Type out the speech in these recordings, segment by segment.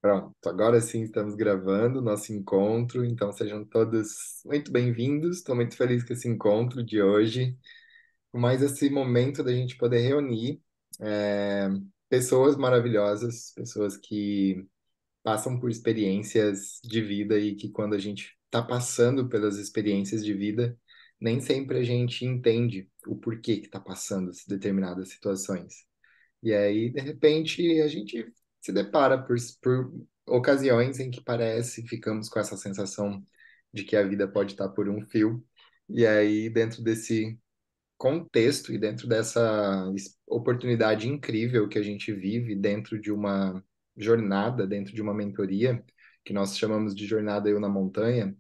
Pronto, agora sim estamos gravando o nosso encontro, então sejam todos muito bem-vindos. Estou muito feliz com esse encontro de hoje, mais esse momento da gente poder reunir é, pessoas maravilhosas, pessoas que passam por experiências de vida e que quando a gente está passando pelas experiências de vida, nem sempre a gente entende o porquê que está passando determinadas situações. E aí, de repente, a gente se depara por ocasiões em que parece, ficamos com essa sensação de que a vida pode estar por um fio. E aí, dentro desse contexto e dentro dessa oportunidade incrível que a gente vive dentro de uma jornada, dentro de uma mentoria, que nós chamamos de Jornada Eu na Montanha,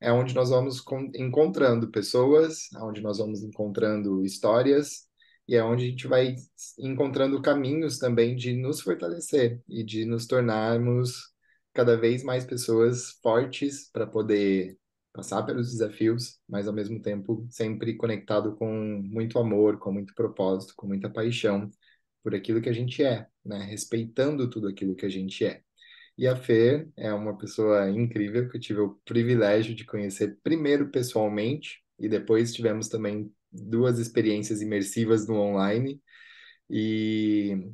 é onde nós vamos encontrando pessoas, onde nós vamos encontrando histórias, e é onde a gente vai encontrando caminhos também de nos fortalecer e de nos tornarmos cada vez mais pessoas fortes para poder passar pelos desafios, mas ao mesmo tempo sempre conectado com muito amor, com muito propósito, com muita paixão por aquilo que a gente é, né? Respeitando tudo aquilo que a gente é. E a Fê é uma pessoa incrível que eu tive o privilégio de conhecer primeiro pessoalmente e depois tivemos também duas experiências imersivas no online e,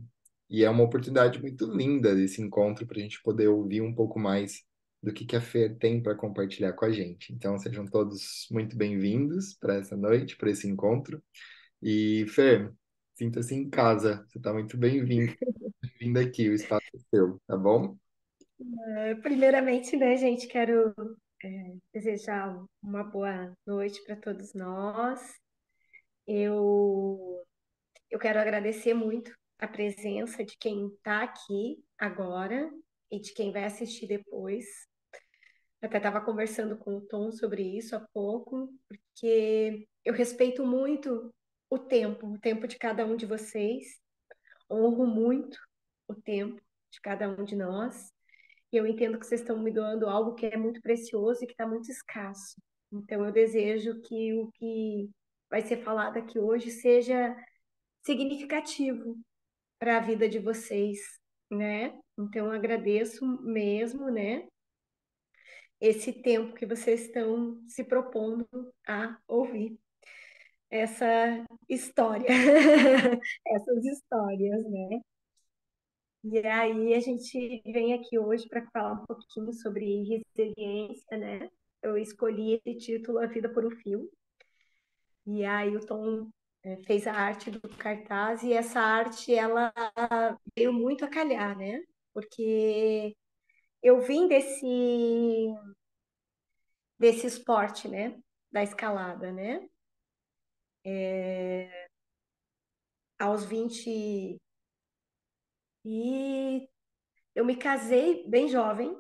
e é uma oportunidade muito linda esse encontro para a gente poder ouvir um pouco mais do que a Fê tem para compartilhar com a gente. Então sejam todos muito bem-vindos para essa noite, para esse encontro. E Fê, sinta-se em casa, você está muito bem-vinda aqui, o espaço é seu, tá bom? Primeiramente, né, gente, quero desejar uma boa noite para todos nós. Eu, eu quero agradecer muito a presença de quem está aqui agora e de quem vai assistir depois. Até estava conversando com o Tom sobre isso há pouco, porque eu respeito muito o tempo de cada um de vocês, honro muito o tempo de cada um de nós. E eu entendo que vocês estão me doando algo que é muito precioso e que está muito escasso. Então, eu desejo que o que vai ser falado aqui hoje seja significativo para a vida de vocês, né? Então, eu agradeço mesmo, né? Esse tempo que vocês estão se propondo a ouvir essa história, essas histórias, né? E aí a gente vem aqui hoje para falar um pouquinho sobre resiliência, né? Eu escolhi esse título, A Vida por um Fio. E aí o Tom fez a arte do cartaz e essa arte ela veio muito a calhar, né? Porque eu vim desse esporte, né? Da escalada, né? Aos 20 e eu me casei bem jovem,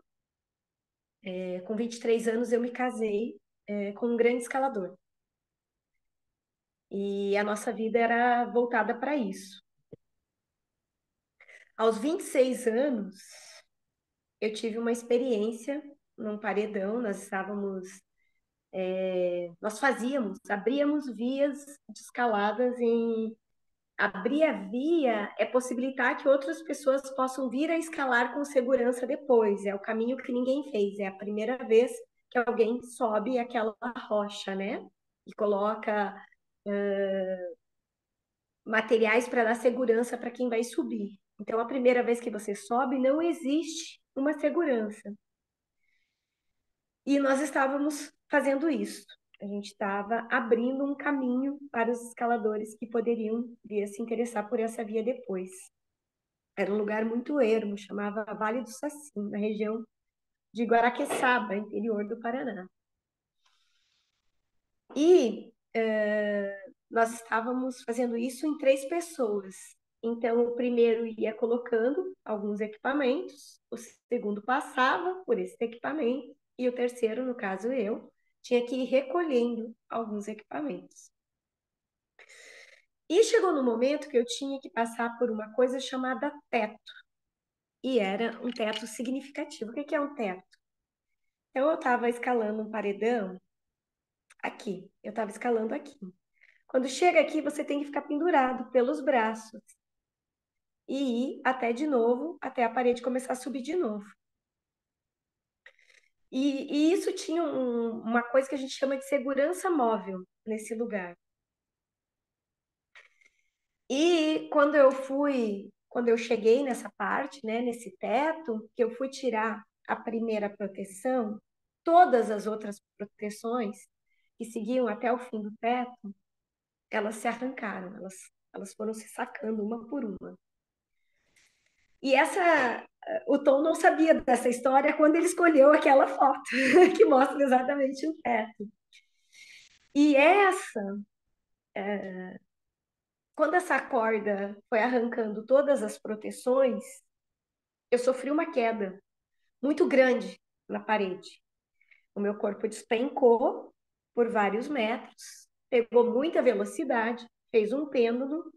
com 23 anos eu me casei com um grande escalador. E a nossa vida era voltada para isso. Aos 26 anos, eu tive uma experiência num paredão, nós fazíamos, abríamos vias de escaladas em abrir a via é possibilitar que outras pessoas possam vir a escalar com segurança depois. É o caminho que ninguém fez. É a primeira vez que alguém sobe aquela rocha, né? E coloca materiais para dar segurança para quem vai subir. Então, a primeira vez que você sobe, não existe uma segurança. E nós estávamos fazendo isso. A gente estava abrindo um caminho para os escaladores que poderiam vir a se interessar por essa via depois. Era um lugar muito ermo, chamava Vale do Saci, na região de Guaraqueçaba, interior do Paraná. E nós estávamos fazendo isso em três pessoas. Então, o primeiro ia colocando alguns equipamentos, o segundo passava por esse equipamento, e o terceiro, no caso eu, tinha que ir recolhendo alguns equipamentos. E chegou no momento que eu tinha que passar por uma coisa chamada teto, e era um teto significativo. O que é um teto? Então, eu estava escalando um paredão aqui, eu estava escalando aqui. Quando chega aqui, você tem que ficar pendurado pelos braços e ir até de novo, até a parede começar a subir de novo. E isso tinha uma coisa que a gente chama de segurança móvel nesse lugar. E quando eu cheguei nessa parte, né, nesse teto, que eu fui tirar a primeira proteção, todas as outras proteções que seguiam até o fim do teto, elas se arrancaram, elas foram se sacando uma por uma. E o Tom não sabia dessa história quando ele escolheu aquela foto que mostra exatamente o teto. E quando essa corda foi arrancando todas as proteções, eu sofri uma queda muito grande na parede. O meu corpo despencou por vários metros, pegou muita velocidade, fez um pêndulo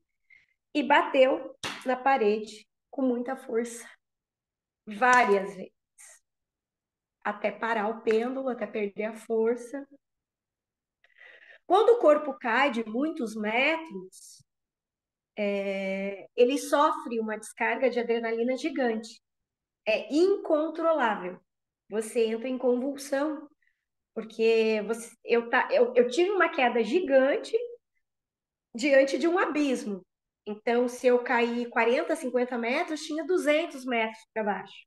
e bateu na parede com muita força, várias vezes, até parar o pêndulo, até perder a força. Quando o corpo cai de muitos metros, ele sofre uma descarga de adrenalina gigante. É incontrolável. Você entra em convulsão, porque eu tive uma queda gigante diante de um abismo. Então, se eu cair 40, 50 metros, tinha 200 metros para baixo.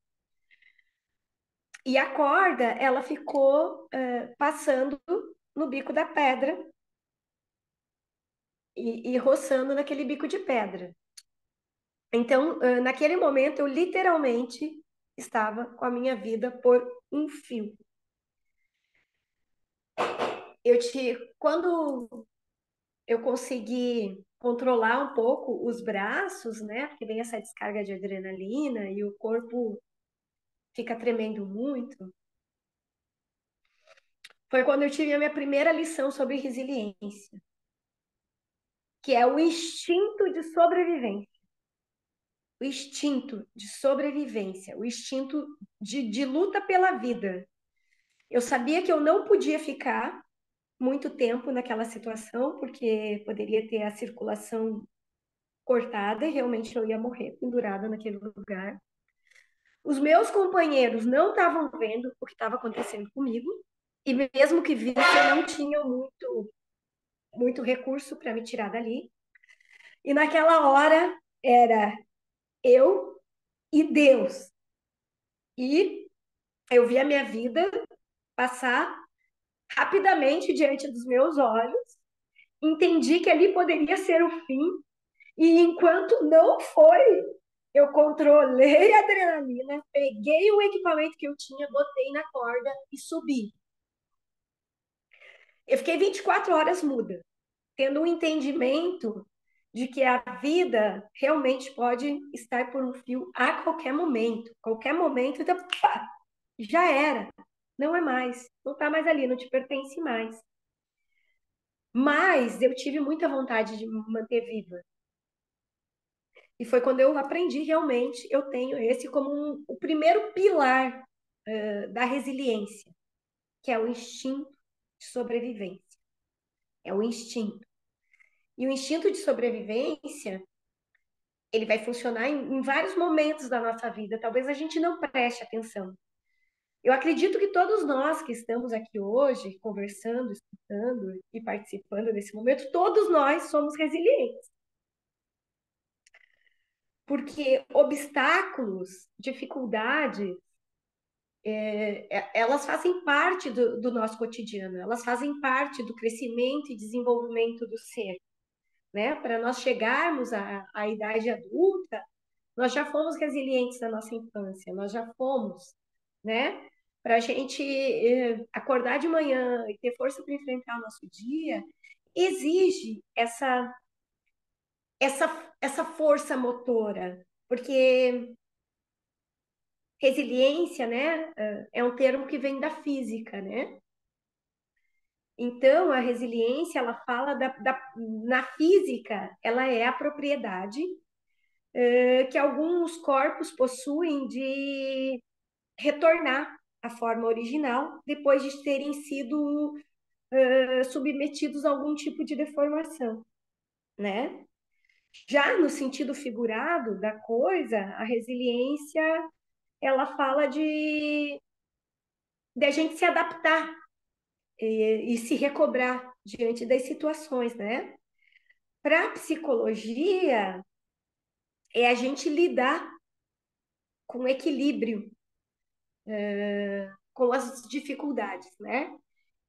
E a corda, ela ficou passando no bico da pedra e roçando naquele bico de pedra. Então, naquele momento, eu literalmente estava com a minha vida por um fio. Quando eu consegui controlar um pouco os braços, né? Porque vem essa descarga de adrenalina e o corpo fica tremendo muito. Foi quando eu tive a minha primeira lição sobre resiliência, que é o instinto de sobrevivência. O instinto de sobrevivência, o instinto de luta pela vida. Eu sabia que eu não podia ficar muito tempo naquela situação, porque poderia ter a circulação cortada e realmente eu ia morrer pendurada naquele lugar. Os meus companheiros não estavam vendo o que estava acontecendo comigo, e mesmo que vissem, não tinham muito recurso para me tirar dali. E naquela hora era eu e Deus. E eu vi a minha vida passar rapidamente diante dos meus olhos, entendi que ali poderia ser o fim, e enquanto não foi, eu controlei a adrenalina, peguei o equipamento que eu tinha, botei na corda e subi. Eu fiquei 24 horas muda, tendo um entendimento de que a vida realmente pode estar por um fio a qualquer momento. Qualquer momento, então, pá, já era. Não é mais. Não está mais ali, não te pertence mais. Mas eu tive muita vontade de me manter viva. E foi quando eu aprendi realmente, eu tenho esse como o primeiro pilar da resiliência, que é o instinto de sobrevivência. É o instinto. E o instinto de sobrevivência, ele vai funcionar em vários momentos da nossa vida. Talvez a gente não preste atenção. Eu acredito que todos nós que estamos aqui hoje, conversando, escutando e participando desse momento, todos nós somos resilientes. Porque obstáculos, dificuldades, elas fazem parte do nosso cotidiano, elas fazem parte do crescimento e desenvolvimento do ser, né? Para nós chegarmos à idade adulta, nós já fomos resilientes na nossa infância, nós já fomos, né? Para a gente acordar de manhã e ter força para enfrentar o nosso dia, exige essa força motora, porque resiliência, né, é um termo que vem da física, né? Então, a resiliência, ela fala na física, ela é a propriedade que alguns corpos possuem de retornar à forma original depois de terem sido submetidos a algum tipo de deformação, né? Já no sentido figurado da coisa, a resiliência, ela fala da gente se adaptar e se recobrar diante das situações, né? Para a psicologia, é a gente lidar com equilíbrio, com as dificuldades, né?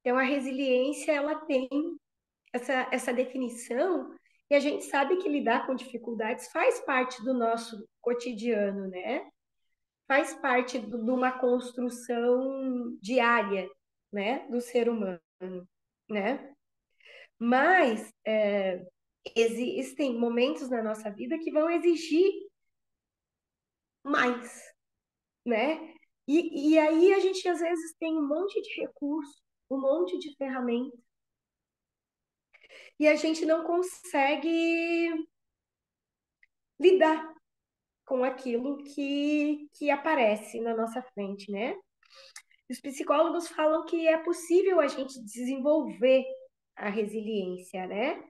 Então, a resiliência, ela tem essa definição, e a gente sabe que lidar com dificuldades faz parte do nosso cotidiano, né? Faz parte de uma construção diária, né, do ser humano, né? Mas existem momentos na nossa vida que vão exigir mais, né? E aí a gente às vezes tem um monte de recurso, um monte de ferramenta, e a gente não consegue lidar com aquilo que aparece na nossa frente, né? Os psicólogos falam que é possível a gente desenvolver a resiliência, né?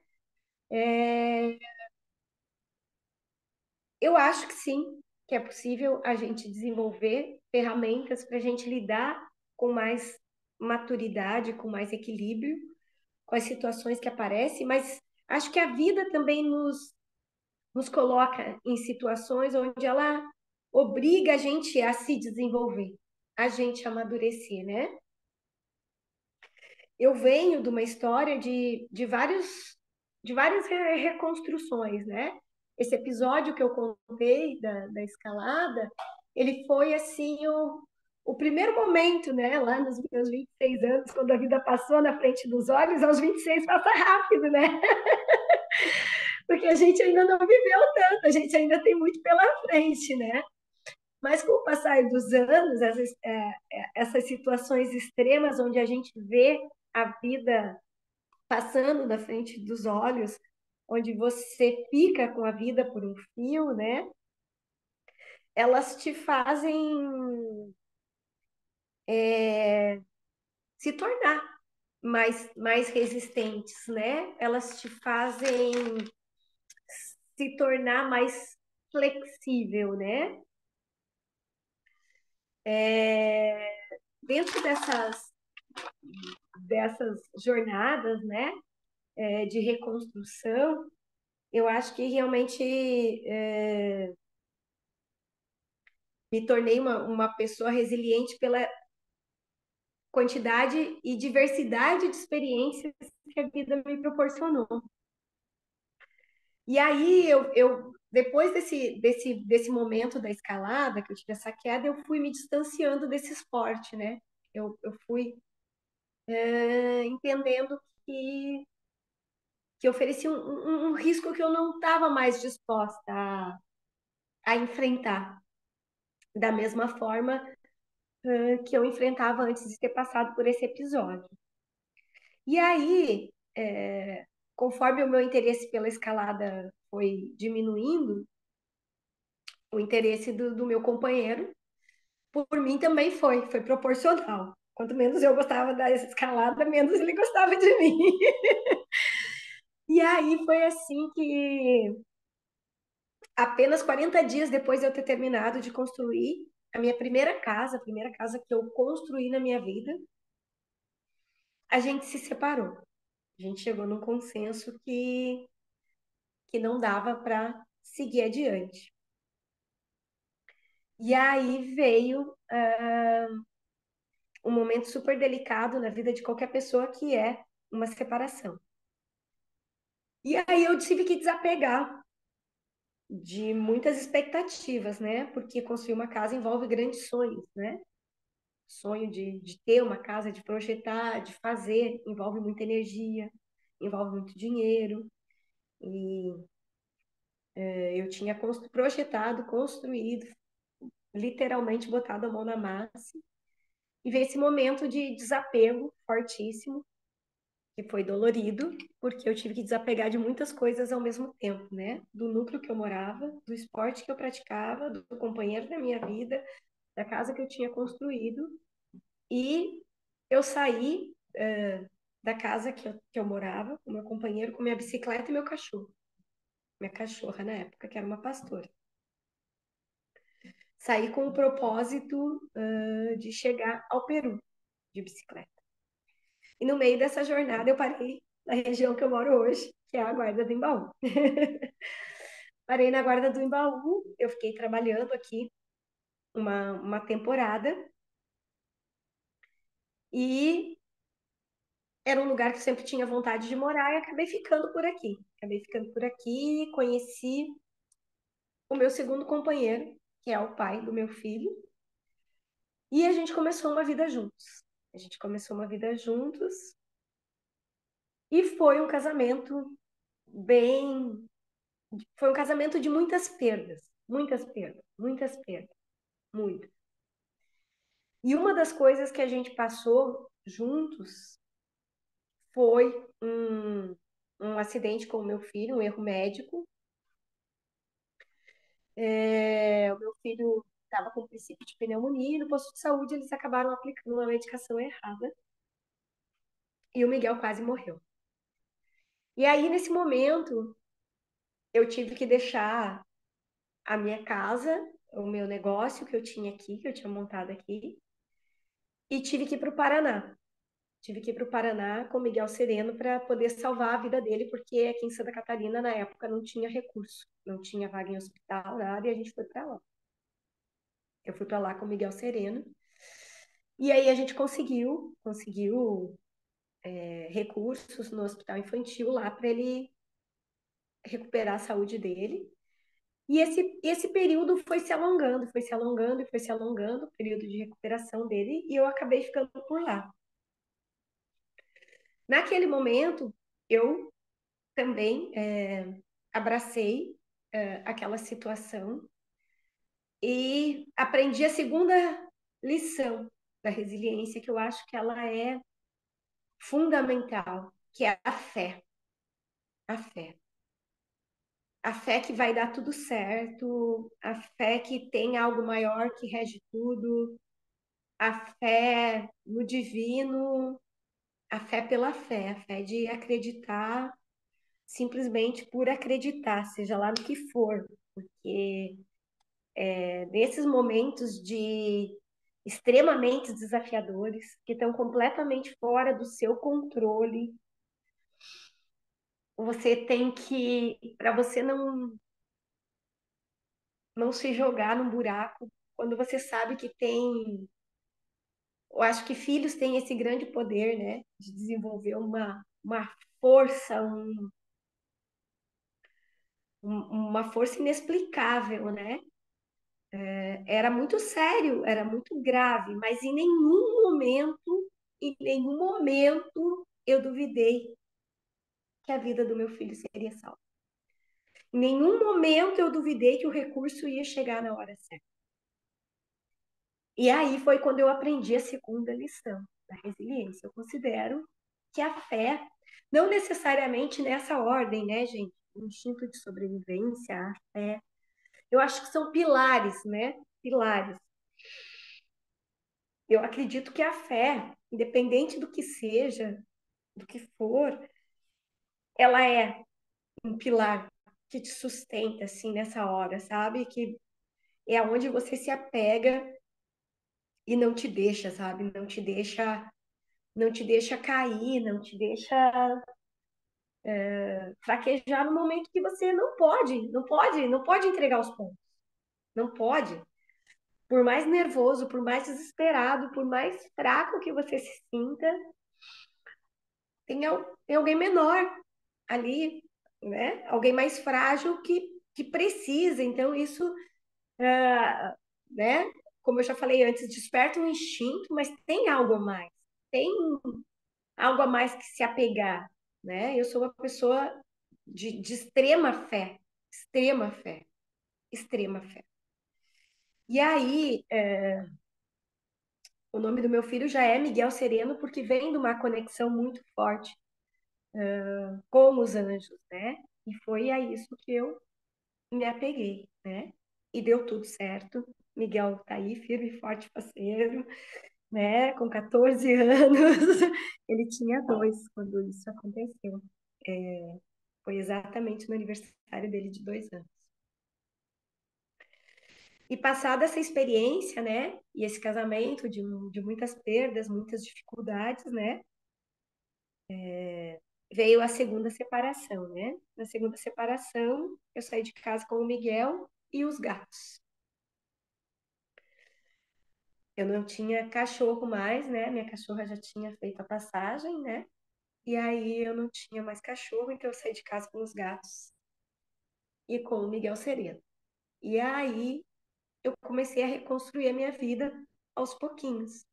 Eu acho que sim, que é possível a gente desenvolver ferramentas para a gente lidar com mais maturidade, com mais equilíbrio, com as situações que aparecem, mas acho que a vida também nos coloca em situações onde ela obriga a gente a se desenvolver, a gente a amadurecer, né? Eu venho de uma história de várias reconstruções, né? Esse episódio que eu contei da escalada, ele foi assim o primeiro momento, né? Lá nos meus 26 anos, quando a vida passou na frente dos olhos, aos 26 passa rápido, né? Porque a gente ainda não viveu tanto, a gente ainda tem muito pela frente, né? Mas com o passar dos anos, essas situações extremas onde a gente vê a vida passando na frente dos olhos, onde você fica com a vida por um fio, né? Elas te fazem se tornar mais resistentes, né? Elas te fazem se tornar mais flexível, né? É, dentro dessas jornadas, né, de reconstrução, eu acho que realmente me tornei uma pessoa resiliente pela quantidade e diversidade de experiências que a vida me proporcionou. E aí, depois desse momento da escalada, que eu tive essa queda, eu fui me distanciando desse esporte, né? Eu fui entendendo que oferecia um risco que eu não estava mais disposta a enfrentar da mesma forma que eu enfrentava antes de ter passado por esse episódio. E aí, conforme o meu interesse pela escalada foi diminuindo, o interesse do meu companheiro por mim também foi proporcional. Quanto menos eu gostava da escalada, menos ele gostava de mim. E aí foi assim que, apenas 40 dias depois de eu ter terminado de construir a minha primeira casa, a primeira casa que eu construí na minha vida, a gente se separou. A gente chegou num consenso que não dava para seguir adiante. E aí veio um momento super delicado na vida de qualquer pessoa, que é uma separação. E aí eu tive que desapegar de muitas expectativas, né? Porque construir uma casa envolve grandes sonhos, né? Sonho de ter uma casa, de projetar, de fazer, envolve muita energia, envolve muito dinheiro. E eu tinha projetado, construído, literalmente botado a mão na massa. E veio esse momento de desapego fortíssimo, que foi dolorido, porque eu tive que desapegar de muitas coisas ao mesmo tempo, né? Do núcleo que eu morava, do esporte que eu praticava, do companheiro da minha vida, da casa que eu tinha construído. E eu saí da casa que eu morava, com meu companheiro, com minha bicicleta e meu cachorro. Minha cachorra, na época, que era uma pastora. Saí com o propósito de chegar ao Peru. de bicicleta. E no meio dessa jornada eu parei na região que eu moro hoje, que é a Guarda do Embaú. Parei na Guarda do Embaú, eu fiquei trabalhando aqui uma temporada e era um lugar que eu sempre tinha vontade de morar e acabei ficando por aqui. Acabei ficando por aqui, conheci o meu segundo companheiro, que é o pai do meu filho, e a gente começou uma vida juntos. A gente começou uma vida juntos e foi um casamento bem. Foi um casamento de muitas perdas, muitas perdas, muito. E uma das coisas que a gente passou juntos foi um acidente com o meu filho, um erro médico. O meu filho estava com princípio de pneumonia e no posto de saúde eles acabaram aplicando uma medicação errada e o Miguel quase morreu. E aí, nesse momento, eu tive que deixar a minha casa, o meu negócio que eu tinha aqui, que eu tinha montado aqui, e tive que ir para o Paraná. Tive que ir para o Paraná com o Miguel Sereno para poder salvar a vida dele, porque aqui em Santa Catarina, na época, não tinha recurso, não tinha vaga em hospital, nada, e a gente foi para lá. Eu fui para lá com o Miguel Sereno. E aí a gente conseguiu recursos no hospital infantil lá para ele recuperar a saúde dele. E esse período foi se alongando, foi se alongando e foi se alongando, o período de recuperação dele, e eu acabei ficando por lá. Naquele momento, eu também abracei aquela situação e aprendi a segunda lição da resiliência, que eu acho que ela é fundamental, que é a fé. A fé. A fé que vai dar tudo certo, a fé que tem algo maior que rege tudo, a fé no divino, a fé pela fé, a fé de acreditar simplesmente por acreditar, seja lá no que for, porque nesses momentos de extremamente desafiadores, que estão completamente fora do seu controle, você tem que, para você não se jogar num buraco, quando você sabe que tem, eu acho que filhos têm esse grande poder, né, de desenvolver uma força, uma força inexplicável, né? Era muito sério, era muito grave, mas em nenhum momento eu duvidei que a vida do meu filho seria salva. Em nenhum momento eu duvidei que o recurso ia chegar na hora certa. E aí foi quando eu aprendi a segunda lição da resiliência. Eu considero que a fé, não necessariamente nessa ordem, né, gente? O instinto de sobrevivência, a fé, eu acho que são pilares, né? Pilares. Eu acredito que a fé, independente do que seja, do que for, ela é um pilar que te sustenta assim nessa hora, sabe? Que é onde você se apega e não te deixa, sabe? Não te deixa cair, não te deixa fraquejar no momento que você não pode entregar os pontos. Não pode. Por mais nervoso, por mais desesperado, por mais fraco que você se sinta, tem alguém menor ali, né? Alguém mais frágil que precisa. Então, isso, né? Como eu já falei antes, desperta um instinto, mas tem algo a mais. Tem algo a mais que se apegar, né? Eu sou uma pessoa de extrema fé, extrema fé, extrema fé. E aí, o nome do meu filho já é Miguel Sereno, porque vem de uma conexão muito forte com os anjos, né? E foi a isso que eu me apeguei, né? E deu tudo certo. Miguel tá aí, firme e forte, parceiro, né? Com 14 anos. Ele tinha dois quando isso aconteceu. Foi exatamente no aniversário dele de 2 anos. E passada essa experiência, né, e esse casamento de muitas perdas, muitas dificuldades, né, veio a segunda separação, né? Na segunda separação, eu saí de casa com o Miguel e os gatos. Eu não tinha cachorro mais, né? Minha cachorra já tinha feito a passagem, né? E aí eu não tinha mais cachorro, então eu saí de casa com os gatos e com o Miguel Sereno. E aí eu comecei a reconstruir a minha vida aos pouquinhos.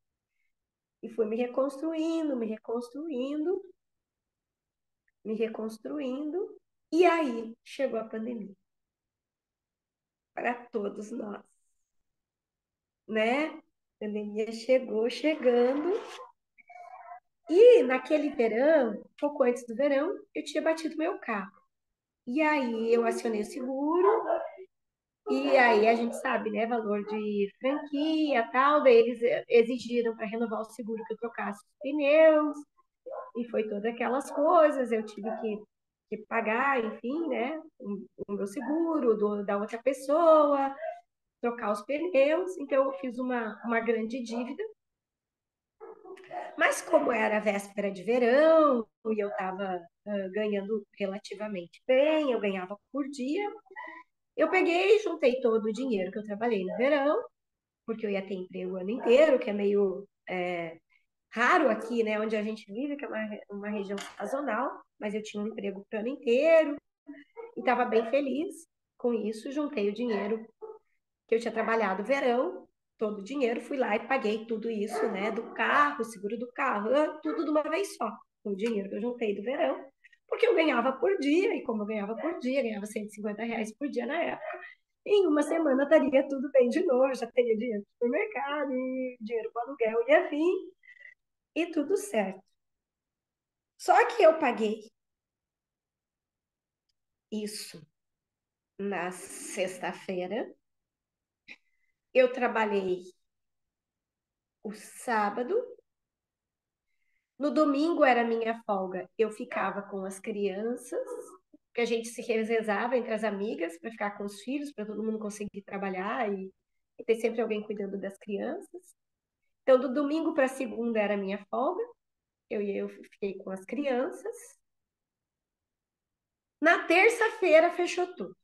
E fui me reconstruindo, me reconstruindo, me reconstruindo. E aí chegou a pandemia para todos nós, né? A pandemia chegou chegando. E naquele verão, pouco antes do verão, eu tinha batido meu carro. E aí eu acionei o seguro, e aí a gente sabe, né, valor de franquia, tal, daí eles exigiram para renovar o seguro que eu trocasse os pneus, e foi todas aquelas coisas, eu tive que pagar, enfim, né, o meu seguro, da outra pessoa, trocar os pneus, então eu fiz uma grande dívida. Mas como era a véspera de verão e eu estava ganhando relativamente bem, eu ganhava por dia, eu peguei e juntei todo o dinheiro que eu trabalhei no verão, porque eu ia ter emprego o ano inteiro, que é meio raro aqui, né, onde a gente vive, que é uma região sazonal, mas eu tinha um emprego o ano inteiro e estava bem feliz com isso, juntei o dinheiro que eu tinha trabalhado o verão, todo o dinheiro, fui lá e paguei tudo isso, né, do carro, seguro do carro, tudo de uma vez só, com o dinheiro que eu juntei do verão, porque eu ganhava por dia, e como eu ganhava por dia, ganhava R$ 150 por dia na época, em uma semana estaria tudo bem de novo, já teria dinheiro para o supermercado, e dinheiro para o aluguel ia vir, e tudo certo. Só que eu paguei isso na sexta-feira, eu trabalhei o sábado. No domingo era minha folga, eu ficava com as crianças, que a gente se revezava entre as amigas para ficar com os filhos, para todo mundo conseguir trabalhar e ter sempre alguém cuidando das crianças. Então, do domingo para segunda era minha folga, eu fiquei com as crianças. Na terça-feira fechou tudo.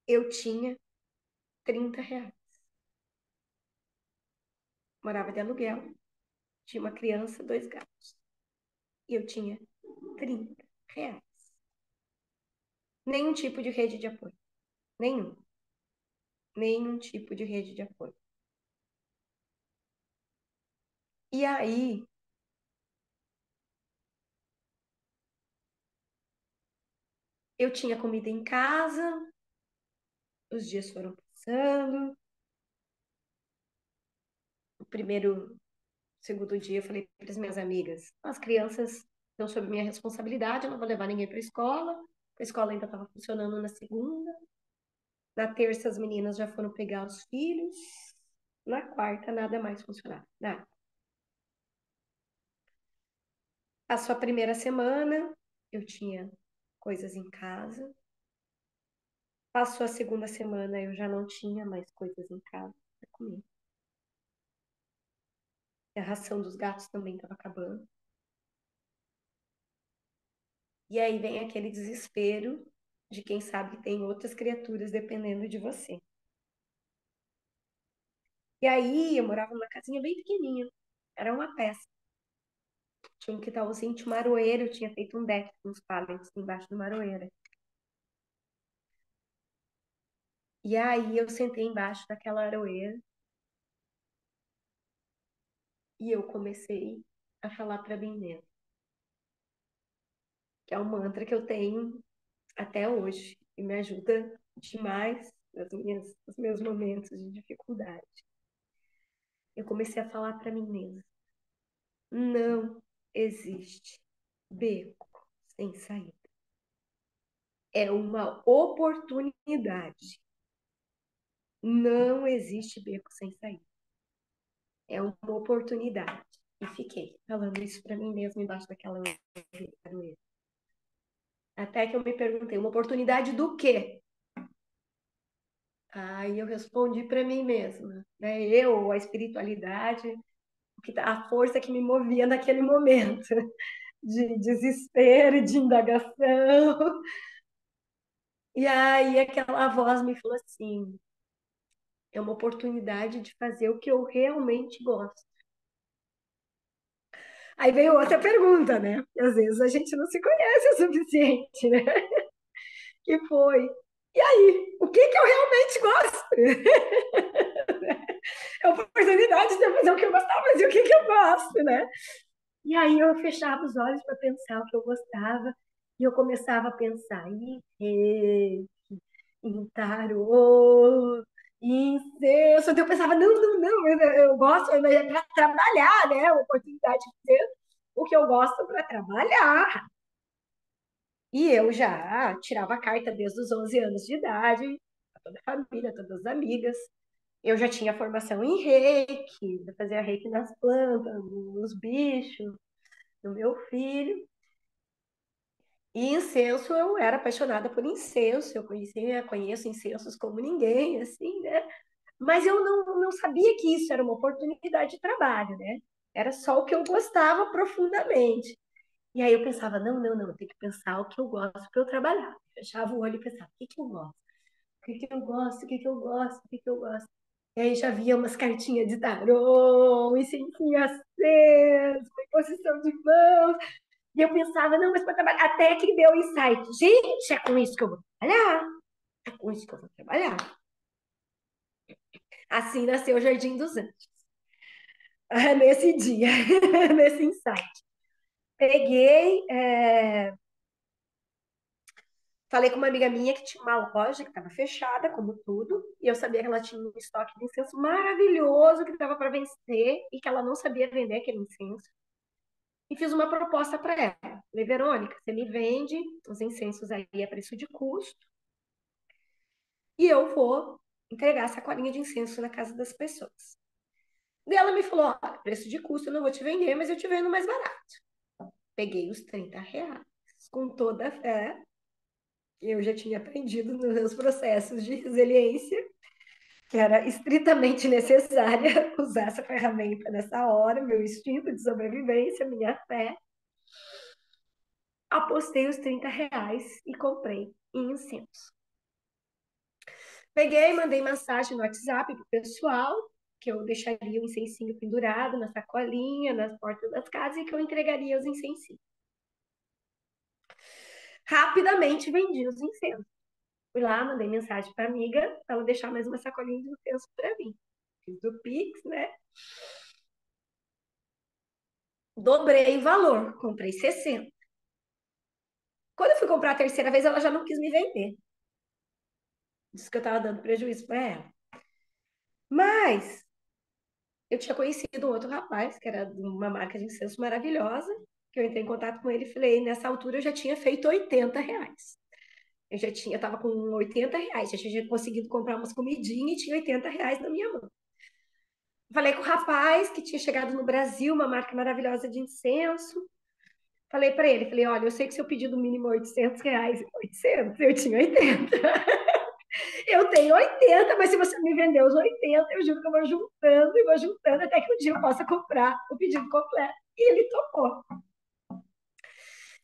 Eu tinha R$ 30. Morava de aluguel, tinha uma criança, dois gatos. E eu tinha R$ 30. Nenhum tipo de rede de apoio. Nenhum. Nenhum tipo de rede de apoio. E aí, eu tinha comida em casa, os dias foram passando. O primeiro, segundo dia, eu falei para as minhas amigas: as crianças estão sob minha responsabilidade, eu não vou levar ninguém para a escola ainda estava funcionando na segunda. Na terça, as meninas já foram pegar os filhos. Na quarta, nada mais funcionava. Nada. Passou a primeira semana, eu tinha coisas em casa. Passou a segunda semana, eu já não tinha mais coisas em casa para comer. E a ração dos gatos também estava acabando. E aí vem aquele desespero de quem sabe que tem outras criaturas dependendo de você. E aí eu morava numa casinha bem pequenininha. Era uma peça. Tinha um quintalzinho, tinha uma aroeira, eu tinha feito um deck com uns pallets embaixo de uma aroeira. E aí eu sentei embaixo daquela aroeira e eu comecei a falar para mim mesma, que é um mantra que eu tenho até hoje e me ajuda demais nos meus momentos de dificuldade. Eu comecei a falar para mim mesma: não existe beco sem saída. É uma oportunidade. Não existe beco sem saída. É uma oportunidade. E fiquei falando isso para mim mesma embaixo daquela aroeira. Até que eu me perguntei: uma oportunidade do quê? Aí eu respondi para mim mesma, né? Eu, a espiritualidade, a força que me movia naquele momento de desespero, de indagação. E aí aquela voz me falou assim: é uma oportunidade de fazer o que eu realmente gosto. Aí veio outra pergunta, né? Às vezes a gente não se conhece o suficiente, né? Que foi: e aí, o que que eu realmente gosto? É a oportunidade de eu fazer o que eu gostava, mas e o que que eu gosto, né? E aí eu fechava os olhos para pensar o que eu gostava e eu começava a pensar em reiki, em tarô, em incenso. Então eu pensava, não, não, não, eu gosto é para trabalhar, né? A oportunidade de fazer o que eu gosto para trabalhar. E eu já tirava a carta desde os 11 anos de idade, a toda a família, todas as amigas. Eu já tinha formação em reiki, eu fazia reiki nas plantas, nos bichos, no meu filho. E incenso, eu era apaixonada por incenso, conheço incensos como ninguém, assim, né? Mas eu não sabia que isso era uma oportunidade de trabalho, né? Era só o que eu gostava profundamente. E aí eu pensava, não, não, não, eu tenho que pensar o que eu gosto para eu trabalhar. Eu fechava o olho e pensava, o que que eu gosto? O que que eu gosto? O que que eu gosto? O que que eu gosto? E aí já via umas cartinhas de tarô, um incensinho aceso, uma posição de mãos. E eu pensava, não, mas para trabalhar. Até que deu o insight. Gente, é com isso que eu vou trabalhar. É com isso que eu vou trabalhar. Assim nasceu o Jardim dos Anjos. Nesse dia, nesse insight. Peguei, falei com uma amiga minha que tinha uma loja que estava fechada, como tudo, e eu sabia que ela tinha um estoque de incenso maravilhoso que estava para vencer e que ela não sabia vender aquele incenso. E fiz uma proposta para ela. Falei, Verônica, você me vende os incensos aí a preço de custo e eu vou entregar a sacolinha de incenso na casa das pessoas. E ela me falou: ó, preço de custo eu não vou te vender, mas eu te vendo mais barato. Peguei os R$ 30, com toda a fé. Eu já tinha aprendido nos meus processos de resiliência que era estritamente necessária usar essa ferramenta nessa hora, meu instinto de sobrevivência, minha fé. Apostei os R$ 30 e comprei em incenso. Peguei, mandei mensagem no WhatsApp pro pessoal, que eu deixaria o incensinho pendurado na sacolinha, nas portas das casas e que eu entregaria os incensinhos. Rapidamente vendi os incensos. Fui lá, mandei mensagem para amiga para ela deixar mais uma sacolinha de incenso para mim. Fiz o Pix, né? Dobrei o valor, comprei 60. Quando eu fui comprar a terceira vez, ela já não quis me vender. Disse que eu estava dando prejuízo para ela. Mas eu tinha conhecido um outro rapaz, que era de uma marca de incenso maravilhosa, que eu entrei em contato com ele e falei, nessa altura eu já tinha feito R$ 80. Eu estava com R$ 80, já tinha conseguido comprar umas comidinhas e tinha R$ 80 na minha mão. Falei com o rapaz que tinha chegado no Brasil, uma marca maravilhosa de incenso. Falei para ele, falei, olha, eu sei que seu pedido mínimo é R$ 800. 800? Eu tinha 80. Eu tenho 80, mas se você me vender os 80, eu juro que eu vou juntando e vou juntando até que um dia eu possa comprar o pedido completo. E ele topou.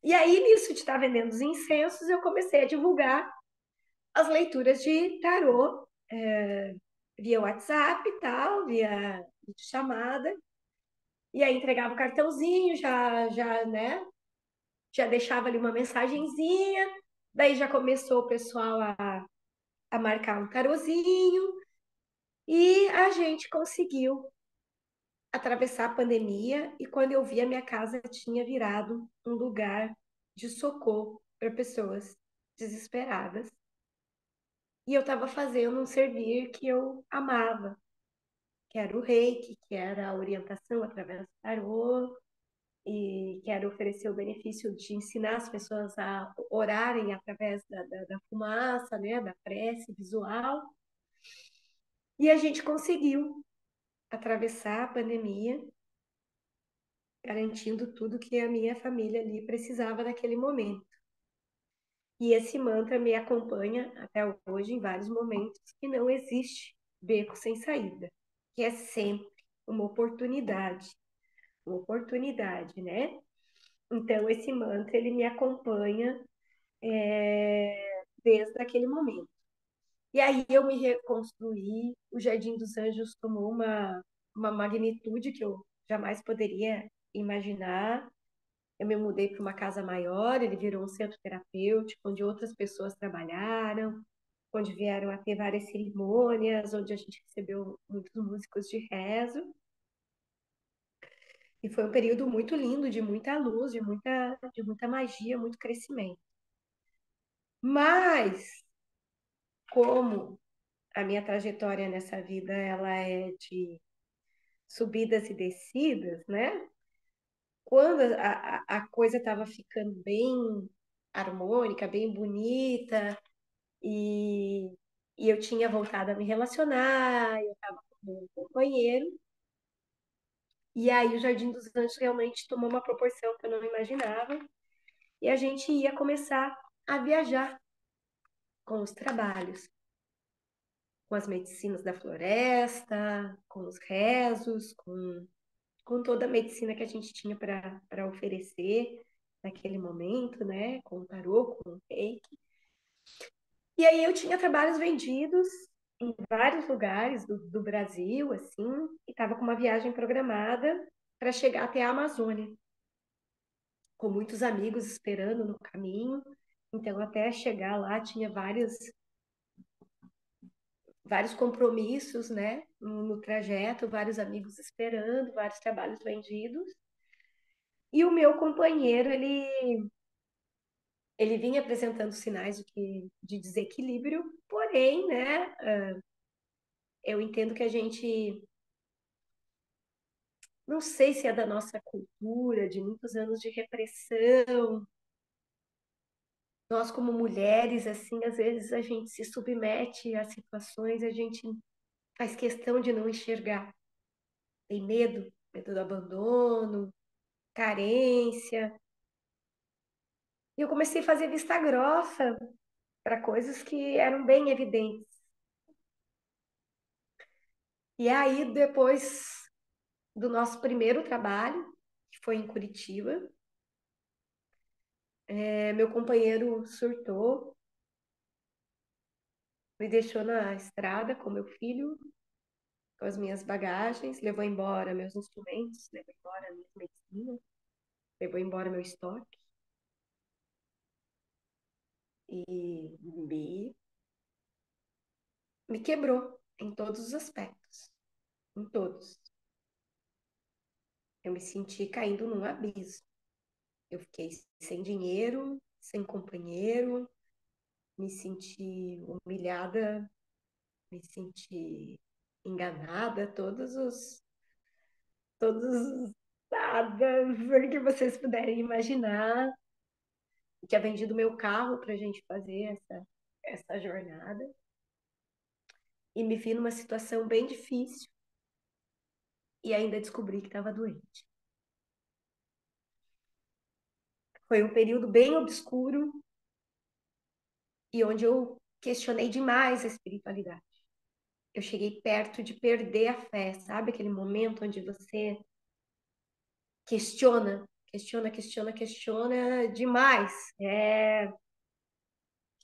E aí, nisso de estar vendendo os incensos, eu comecei a divulgar as leituras de tarô via WhatsApp e tal, via chamada. E aí entregava o cartãozinho, né? Já deixava ali uma mensagenzinha. Daí já começou o pessoal a marcar um tarozinho. E a gente conseguiu atravessar a pandemia e quando eu vi a minha casa tinha virado um lugar de socorro para pessoas desesperadas. E eu estava fazendo um servir que eu amava, que era o reiki, que era a orientação através do tarô, e quero oferecer o benefício de ensinar as pessoas a orarem através da fumaça, né, da prece visual. E a gente conseguiu atravessar a pandemia garantindo tudo que a minha família ali precisava naquele momento. E esse mantra me acompanha até hoje em vários momentos, que não existe beco sem saída, que é sempre uma oportunidade, né? Então esse mantra ele me acompanha desde aquele momento. E aí eu me reconstruí, o Jardim dos Anjos tomou uma magnitude que eu jamais poderia imaginar. Eu me mudei para uma casa maior, ele virou um centro terapêutico, onde outras pessoas trabalharam, onde vieram a ter várias cerimônias, onde a gente recebeu muitos músicos de rezo. E foi um período muito lindo, de muita luz, de muita magia, muito crescimento. Mas, como a minha trajetória nessa vida ela é de subidas e descidas, né? Quando a coisa estava ficando bem harmônica, bem bonita, e, e eu tinha voltado a me relacionar, eu estava com um companheiro, e aí o Jardim dos Anjos realmente tomou uma proporção que eu não imaginava, e a gente ia começar a viajar com os trabalhos, com as medicinas da floresta, com os rezos, com toda a medicina que a gente tinha para oferecer naquele momento, né? Com o tarô, com o reiki. E aí eu tinha trabalhos vendidos em vários lugares do Brasil, assim, e estava com uma viagem programada para chegar até a Amazônia, com muitos amigos esperando no caminho. Então, até chegar lá, tinha vários compromissos, né, no trajeto, vários amigos esperando, vários trabalhos vendidos. E o meu companheiro, ele vinha apresentando sinais de desequilíbrio, porém, né, eu entendo que a gente, não sei se é da nossa cultura, de muitos anos de repressão, nós como mulheres, assim, às vezes a gente se submete a situações, a gente faz questão de não enxergar, tem medo, medo do abandono, carência, e eu comecei a fazer vista grossa para coisas que eram bem evidentes. E aí, depois do nosso primeiro trabalho, que foi em Curitiba, meu companheiro surtou, me deixou na estrada com meu filho, com as minhas bagagens, levou embora meus instrumentos, levou embora minhas medicinas, levou embora meu estoque e me quebrou em todos os aspectos, em todos. Eu me senti caindo num abismo. Eu fiquei sem dinheiro, sem companheiro, me senti humilhada, me senti enganada, todos os nada, porque vocês puderem imaginar. Tinha vendido meu carro para a gente fazer essa jornada e me vi numa situação bem difícil e ainda descobri que estava doente. Foi um período bem obscuro e onde eu questionei demais a espiritualidade. Eu cheguei perto de perder a fé, sabe? Aquele momento onde você questiona demais.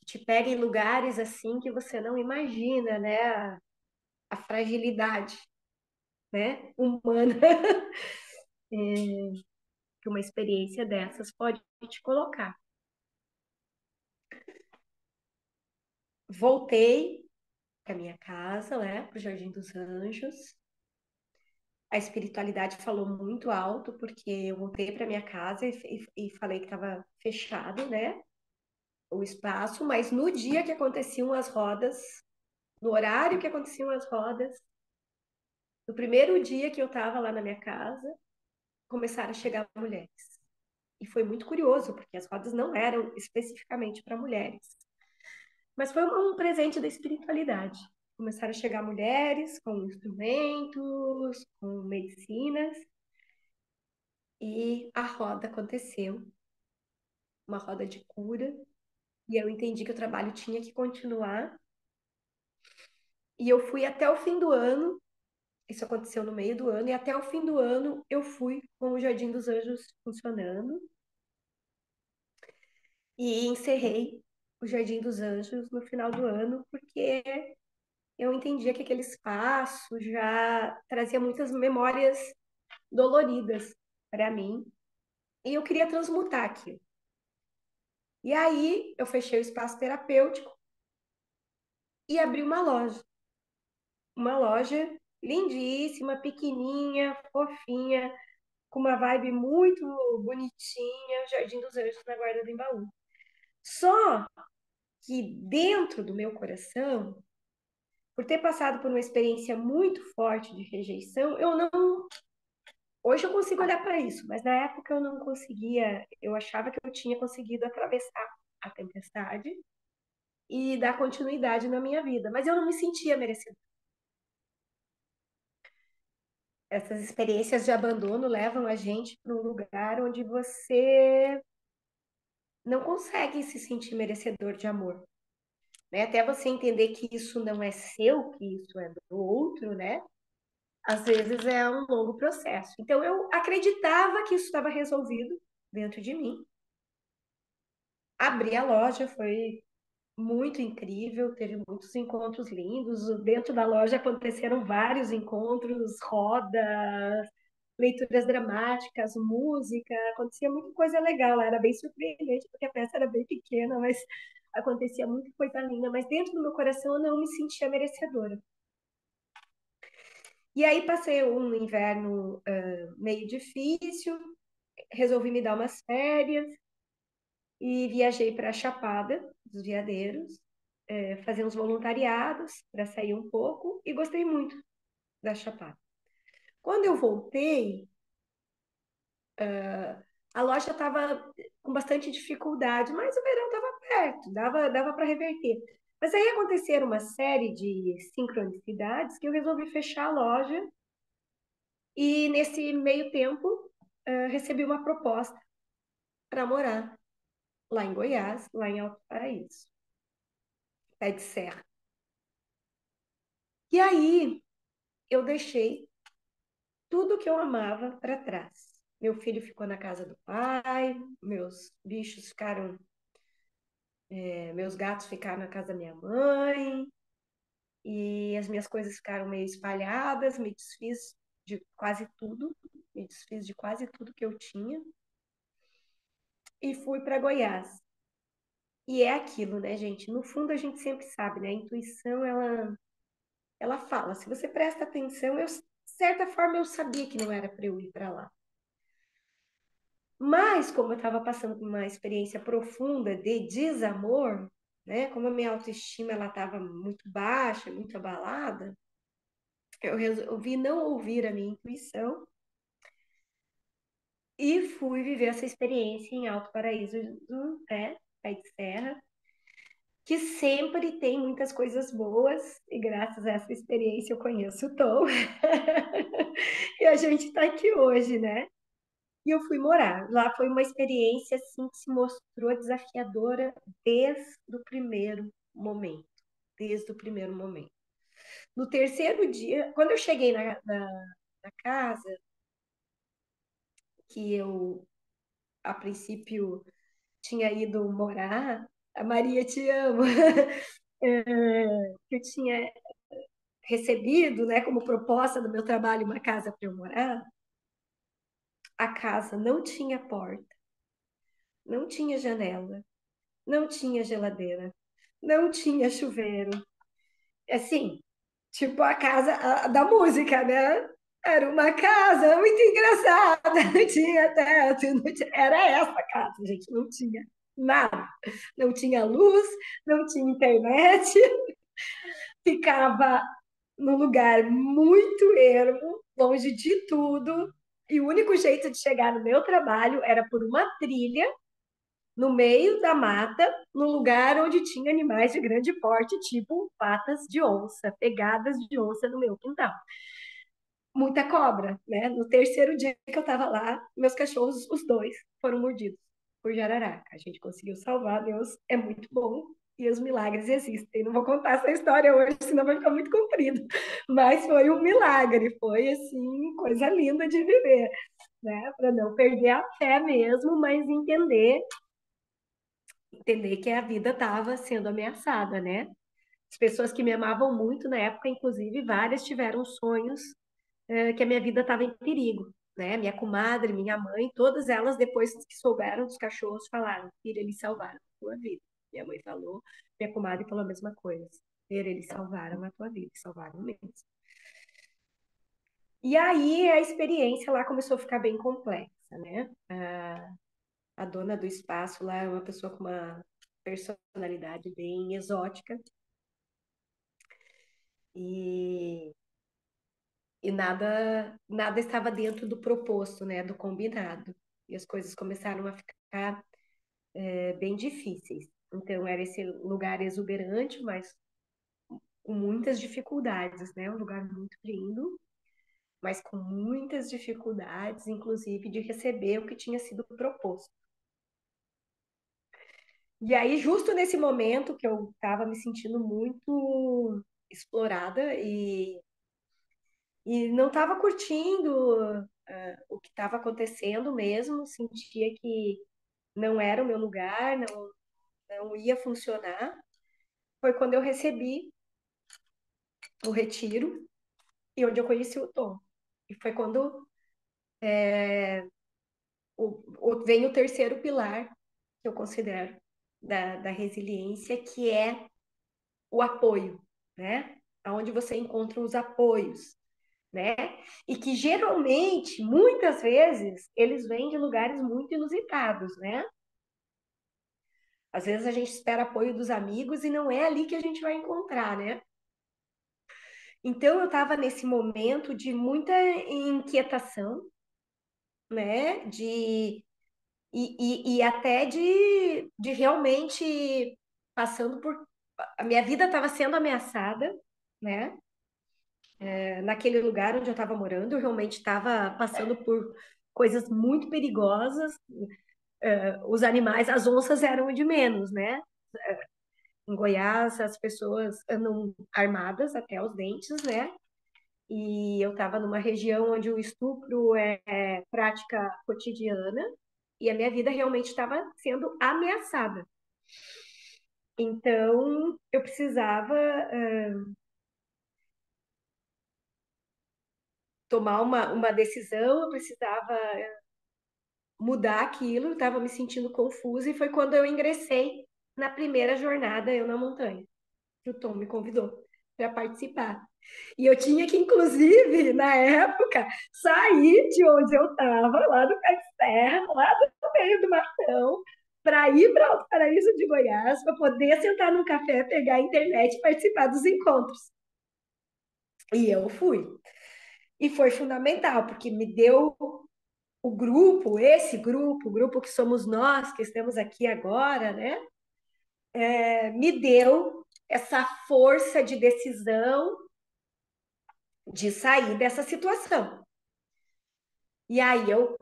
Te pega em lugares assim que você não imagina, né? A fragilidade, né? Humana que uma experiência dessas pode te colocar. Voltei para minha casa, né? Para o Jardim dos Anjos. A espiritualidade falou muito alto, porque eu voltei para minha casa e falei que estava fechado, né? O espaço, mas no dia que aconteciam as rodas, no horário que aconteciam as rodas, no primeiro dia que eu estava lá na minha casa, começaram a chegar mulheres. E foi muito curioso, porque as rodas não eram especificamente para mulheres. Mas foi um presente da espiritualidade. Começaram a chegar mulheres com instrumentos, com medicinas, e a roda aconteceu, uma roda de cura, E eu entendi que o trabalho tinha que continuar. E eu fui até o fim do ano, isso aconteceu no meio do ano, e até o fim do ano eu fui com o Jardim dos Anjos funcionando e encerrei o Jardim dos Anjos no final do ano, porque eu entendia que aquele espaço já trazia muitas memórias doloridas para mim, e eu queria transmutar aquilo. E aí eu fechei o espaço terapêutico e abri uma loja lindíssima, pequenininha, fofinha, com uma vibe muito bonitinha, o Jardim dos Anjos na Guarda do Embaú. Só que dentro do meu coração, por ter passado por uma experiência muito forte de rejeição, eu não. Hoje eu consigo olhar para isso, mas na época eu não conseguia. Eu achava que eu tinha conseguido atravessar a tempestade e dar continuidade na minha vida, mas eu não me sentia merecedora. Essas experiências de abandono levam a gente para um lugar onde você não consegue se sentir merecedor de amor, né? Até você entender que isso não é seu, que isso é do outro, né? Às vezes é um longo processo. Então eu acreditava que isso estava resolvido dentro de mim. Abri a loja, foi muito incrível, teve muitos encontros lindos. Dentro da loja aconteceram vários encontros, rodas, leituras dramáticas, música, acontecia muita coisa legal lá, era bem surpreendente, porque a peça era bem pequena, mas acontecia muita coisa linda, mas dentro do meu coração eu não me sentia merecedora. E aí passei um inverno meio difícil, resolvi me dar umas férias e viajei para a Chapada dos Veadeiros, fazer uns voluntariados para sair um pouco e gostei muito da Chapada. Quando eu voltei, a loja estava com bastante dificuldade, mas o verão estava perto, dava para reverter. Mas aí aconteceram uma série de sincronicidades que eu resolvi fechar a loja e nesse meio tempo recebi uma proposta para morar lá em Goiás, lá em Alto Paraíso, pé de serra. E aí eu deixei tudo que eu amava para trás. Meu filho ficou na casa do pai, meus bichos ficaram, meus gatos ficaram na casa da minha mãe, e as minhas coisas ficaram meio espalhadas, me desfiz de quase tudo que eu tinha e fui para Goiás. E é aquilo, né, gente? No fundo a gente sempre sabe, né? A intuição, ela fala. Se você presta atenção, de certa forma eu sabia que não era para eu ir para lá. Mas como eu estava passando por uma experiência profunda de desamor, né? Como a minha autoestima ela estava muito baixa, muito abalada, eu resolvi não ouvir a minha intuição e fui viver essa experiência em Alto Paraíso, né, Pé de Serra, que sempre tem muitas coisas boas, e graças a essa experiência eu conheço o Tom, e a gente está aqui hoje, né? E eu fui morar. Lá foi uma experiência assim, que se mostrou desafiadora desde o primeiro momento. Desde o primeiro momento. No terceiro dia, quando eu cheguei na casa, que eu, a princípio, tinha ido morar, a Maria, te amo, que eu tinha recebido, né, como proposta do meu trabalho, uma casa para eu morar, a casa não tinha porta, não tinha janela, não tinha geladeira, não tinha chuveiro. Assim, tipo a casa da música, né? Era uma casa muito engraçada, não tinha teto, era essa casa, gente, não tinha nada. Não tinha luz, não tinha internet, ficava num lugar muito ermo, longe de tudo, e o único jeito de chegar no meu trabalho era por uma trilha no meio da mata, no lugar onde tinha animais de grande porte, tipo patas de onça, pegadas de onça no meu quintal. Muita cobra, né? No terceiro dia que eu estava lá, meus cachorros, os dois, foram mordidos por Jararaca. A gente conseguiu salvar, Deus é muito bom e os milagres existem. Não vou contar essa história hoje, senão vai ficar muito comprido. Mas foi um milagre, foi assim, coisa linda de viver, né? Para não perder a fé mesmo, mas entender que a vida estava sendo ameaçada, né? As pessoas que me amavam muito na época, inclusive, várias tiveram sonhos que a minha vida estava em perigo, né? Minha comadre, minha mãe, todas elas, depois que souberam dos cachorros, falaram: filha, eles salvaram a tua vida. Minha mãe falou, minha comadre falou a mesma coisa. Filha, eles salvaram a tua vida, salvaram mesmo. E aí a experiência lá começou a ficar bem complexa, né? A dona do espaço lá é uma pessoa com uma personalidade bem exótica e nada estava dentro do proposto, né, do combinado. E as coisas começaram a ficar bem difíceis. Então era esse lugar exuberante, mas com muitas dificuldades, né? Um lugar muito lindo, mas com muitas dificuldades, inclusive de receber o que tinha sido proposto. E aí, justo nesse momento que eu estava me sentindo muito explorada e não estava curtindo o que estava acontecendo mesmo, sentia que não era o meu lugar, não ia funcionar. Foi quando eu recebi o retiro e onde eu conheci o Tom. E foi quando vem o terceiro pilar que eu considero da resiliência, que é o apoio, né? Onde você encontra os apoios, né? E que geralmente, muitas vezes, eles vêm de lugares muito inusitados, né? Às vezes a gente espera apoio dos amigos e não é ali que a gente vai encontrar, né? Então eu estava nesse momento de muita inquietação, né? E até de realmente passando por. A minha vida estava sendo ameaçada, né? Naquele lugar onde eu estava morando, eu realmente estava passando por coisas muito perigosas. Os animais, as onças eram de menos, né? Em Goiás, as pessoas andam armadas até os dentes, né? E eu estava numa região onde o estupro é prática cotidiana e a minha vida realmente estava sendo ameaçada. Então, eu precisava tomar uma decisão, eu precisava mudar aquilo, estava me sentindo confusa, e foi quando eu ingressei na primeira jornada Eu na Montanha, que o Tom me convidou para participar. E eu tinha que, inclusive, na época, sair de onde eu estava, lá do pé de serra, lá do meio do matão, para ir para o Paraíso de Goiás, para poder sentar num café, pegar a internet e participar dos encontros. E eu fui. E foi fundamental, porque me deu o grupo, o grupo que somos nós, que estamos aqui agora, né? Me deu essa força de decisão de sair dessa situação. E aí eu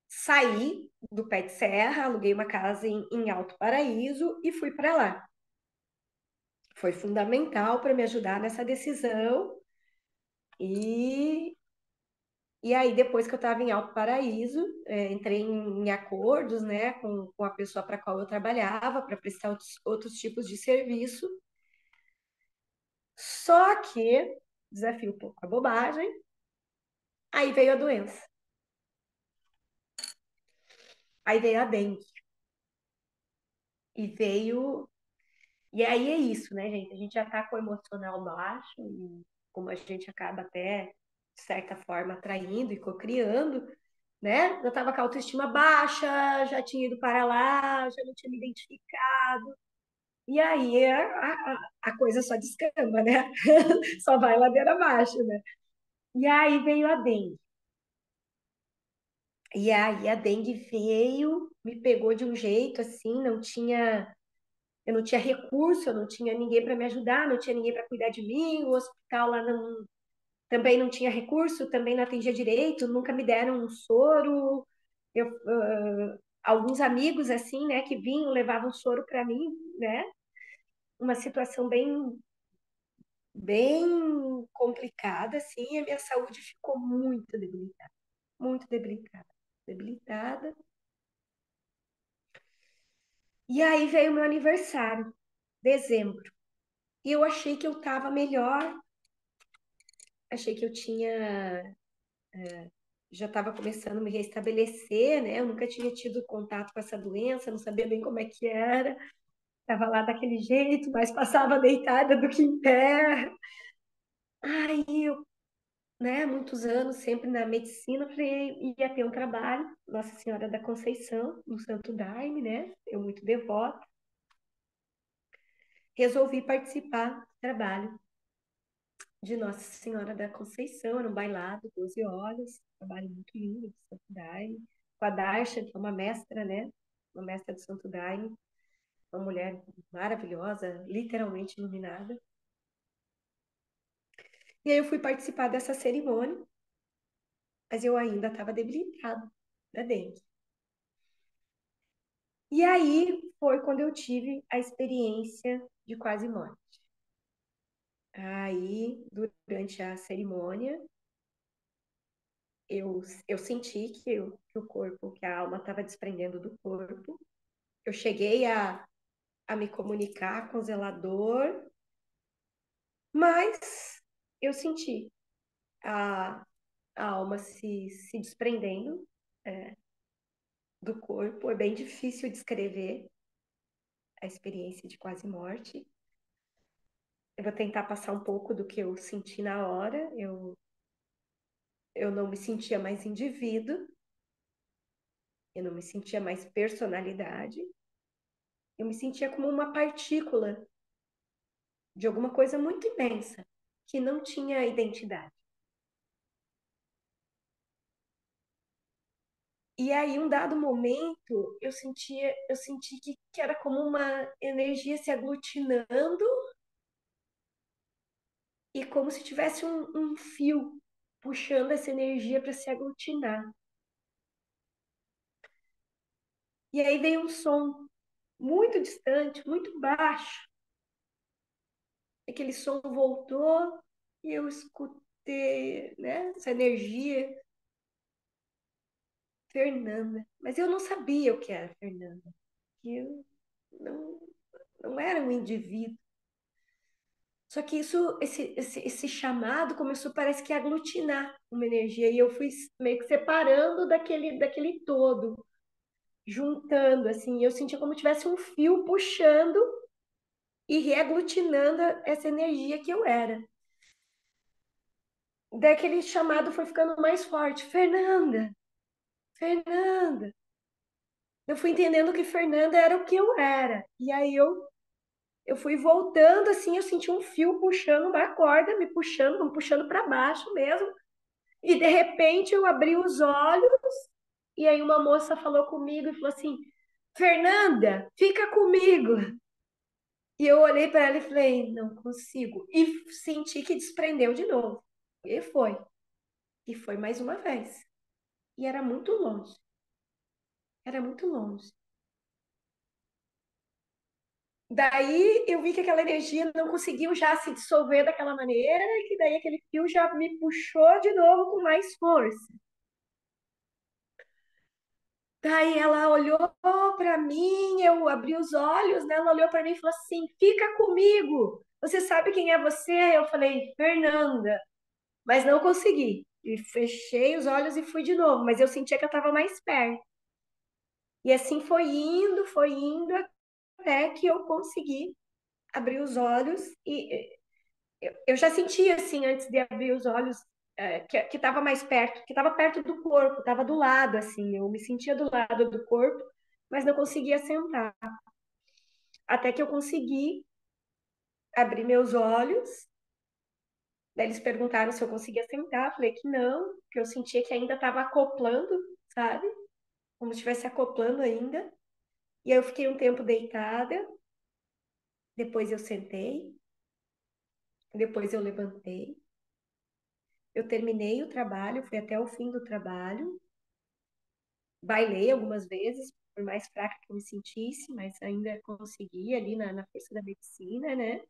saí do pé de serra, aluguei uma casa em Alto Paraíso e fui para lá. Foi fundamental para me ajudar nessa decisão. E, e aí, depois que eu estava em Alto Paraíso, entrei em acordos, né, com a pessoa para a qual eu trabalhava, para prestar outros tipos de serviço. Só que, desafio um pouco a bobagem, aí veio a doença. Aí veio a dengue. E veio. E aí é isso, né, gente? A gente já tá com o emocional baixo, e como a gente acaba até, de certa forma, atraindo e cocriando, né? Eu tava com a autoestima baixa, já tinha ido para lá, já não tinha me identificado. E aí a coisa só descamba, né? Só vai ladeira abaixo, né? E aí veio a dengue. E aí a dengue veio, me pegou de um jeito assim, eu não tinha recurso, eu não tinha ninguém para me ajudar, não tinha ninguém para cuidar de mim, o hospital lá também não tinha recurso, também não atendia direito, nunca me deram um soro. alguns amigos assim, né, que vinham, levavam soro para mim, né? Uma situação bem complicada, assim, e a minha saúde ficou muito debilitada, debilitada. E aí veio o meu aniversário, dezembro. E eu achei que eu estava melhor, achei que eu tinha, já estava começando a me restabelecer, né? Eu nunca tinha tido contato com essa doença, não sabia bem como é que era. Estava lá daquele jeito, mas passava deitada do que em pé. Aí eu, né, muitos anos sempre na medicina, falei, ia ter um trabalho, Nossa Senhora da Conceição, no Santo Daime, né? Eu muito devota. Resolvi participar do trabalho de Nossa Senhora da Conceição, era um bailado, 12 horas, trabalho muito lindo de Santo Daime, com a Darsha, que é uma mestra, né? Uma mestra do Santo Daime, uma mulher maravilhosa, literalmente iluminada. E aí eu fui participar dessa cerimônia, mas eu ainda estava debilitada da dengue. E aí foi quando eu tive a experiência de quase morte. Aí, durante a cerimônia, eu senti que o corpo, que a alma estava desprendendo do corpo. Eu cheguei a me comunicar com o zelador, mas eu senti a, a alma se desprendendo, é, do corpo. É bem difícil descrever a experiência de quase morte. Eu vou tentar passar um pouco do que eu senti na hora. Eu não me sentia mais indivíduo, eu não me sentia mais personalidade, eu me sentia como uma partícula de alguma coisa muito imensa, que não tinha identidade. E aí, um dado momento, eu senti que era como uma energia se aglutinando e como se tivesse um fio puxando essa energia para se aglutinar. E aí veio um som muito distante, muito baixo. Aquele som voltou e eu escutei, né, essa energia, Fernanda. Mas eu não sabia o que era Fernanda. Eu não, não era um indivíduo. Só que esse chamado começou, parece que a aglutinar uma energia. E eu fui meio que separando daquele todo, juntando, assim. Eu sentia como tivesse um fio puxando e reaglutinando essa energia que eu era. Daquele chamado foi ficando mais forte. Fernanda, Fernanda. Eu fui entendendo que Fernanda era o que eu era. E aí eu fui voltando assim, eu senti um fio puxando uma corda, me puxando para baixo mesmo. E de repente eu abri os olhos e aí uma moça falou comigo e falou assim: "Fernanda, fica comigo". E eu olhei para ela e falei: "Não consigo". E senti que desprendeu de novo. E foi. E foi mais uma vez. E era muito longe. Era muito longe. Daí eu vi que aquela energia não conseguiu já se dissolver daquela maneira, e que daí aquele fio já me puxou de novo com mais força. Daí ela olhou para mim, eu abri os olhos, né? Ela olhou para mim e falou assim: "Fica comigo. Você sabe quem é você?" Eu falei: "Fernanda", mas não consegui. E fechei os olhos e fui de novo, mas eu sentia que eu estava mais perto. E assim foi indo até que eu consegui abrir os olhos e eu já sentia assim antes de abrir os olhos, que estava mais perto, que estava perto do corpo, estava do lado assim, eu me sentia do lado do corpo, mas não conseguia sentar. Até que eu consegui abrir meus olhos. Daí eles perguntaram se eu conseguia sentar, eu falei que não, que eu sentia que ainda estava acoplando, sabe? Como se estivesse acoplando ainda. E aí eu fiquei um tempo deitada, depois eu sentei, depois eu levantei. Eu terminei o trabalho, fui até o fim do trabalho. bailei algumas vezes, por mais fraca que eu me sentisse, mas ainda consegui ali na força da medicina, né?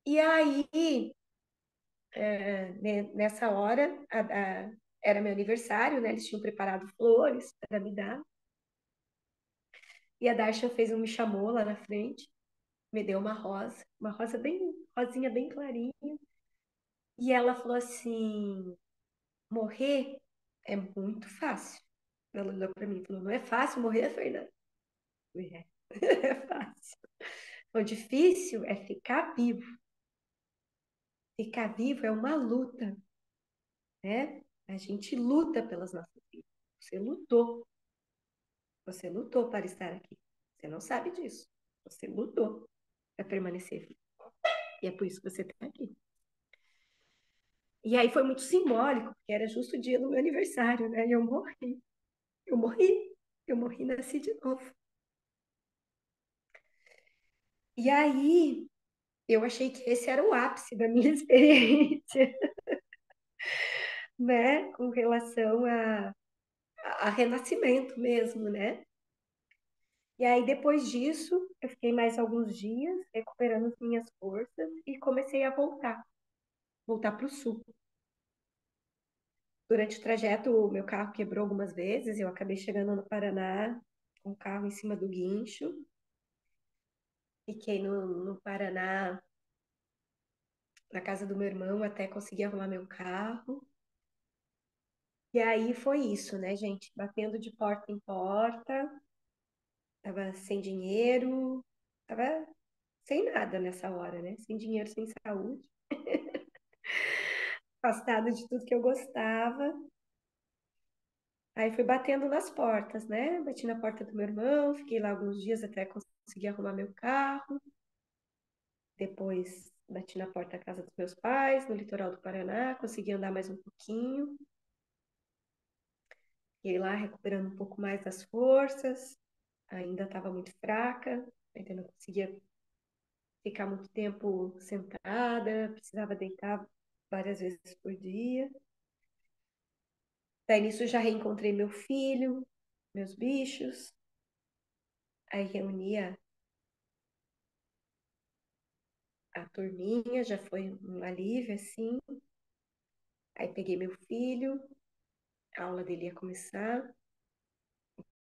E aí, nessa hora, era meu aniversário, né? Eles tinham preparado flores para me dar. E a Darshan me chamou lá na frente, me deu uma rosa bem, rosinha bem clarinha. E ela falou assim: morrer é muito fácil. Ela olhou para mim e falou: não é fácil morrer, Fernanda? É, é fácil. O difícil é ficar vivo. Ficar vivo é uma luta, né? A gente luta pelas nossas vidas. Você lutou. Você lutou para estar aqui. Você não sabe disso. Você lutou para permanecer vivo. E é por isso que você está aqui. E aí foi muito simbólico, porque era justo o dia do meu aniversário, né? E eu morri. Eu morri. Eu morri e nasci de novo. E aí eu achei que esse era o ápice da minha experiência, né? Com relação a renascimento mesmo, né? E aí, depois disso, eu fiquei mais alguns dias recuperando as minhas forças e comecei a voltar para o sul. Durante o trajeto, o meu carro quebrou algumas vezes, eu acabei chegando no Paraná com o carro em cima do guincho. Fiquei no Paraná, na casa do meu irmão, até conseguir arrumar meu carro. E aí foi isso, né, gente? Batendo de porta em porta, tava sem dinheiro, tava sem nada nessa hora, né? Sem dinheiro, sem saúde, afastada de tudo que eu gostava. Aí fui batendo nas portas, né? Bati na porta do meu irmão, fiquei lá alguns dias até conseguir arrumar meu carro. Depois bati na porta da casa dos meus pais, no litoral do Paraná, consegui andar mais um pouquinho. Fiquei lá recuperando um pouco mais das forças, ainda estava muito fraca, ainda não conseguia ficar muito tempo sentada, precisava deitar várias vezes por dia. Daí nisso já reencontrei meu filho, meus bichos, aí reunia a turminha, já foi um alívio, assim. Aí peguei meu filho, a aula dele ia começar,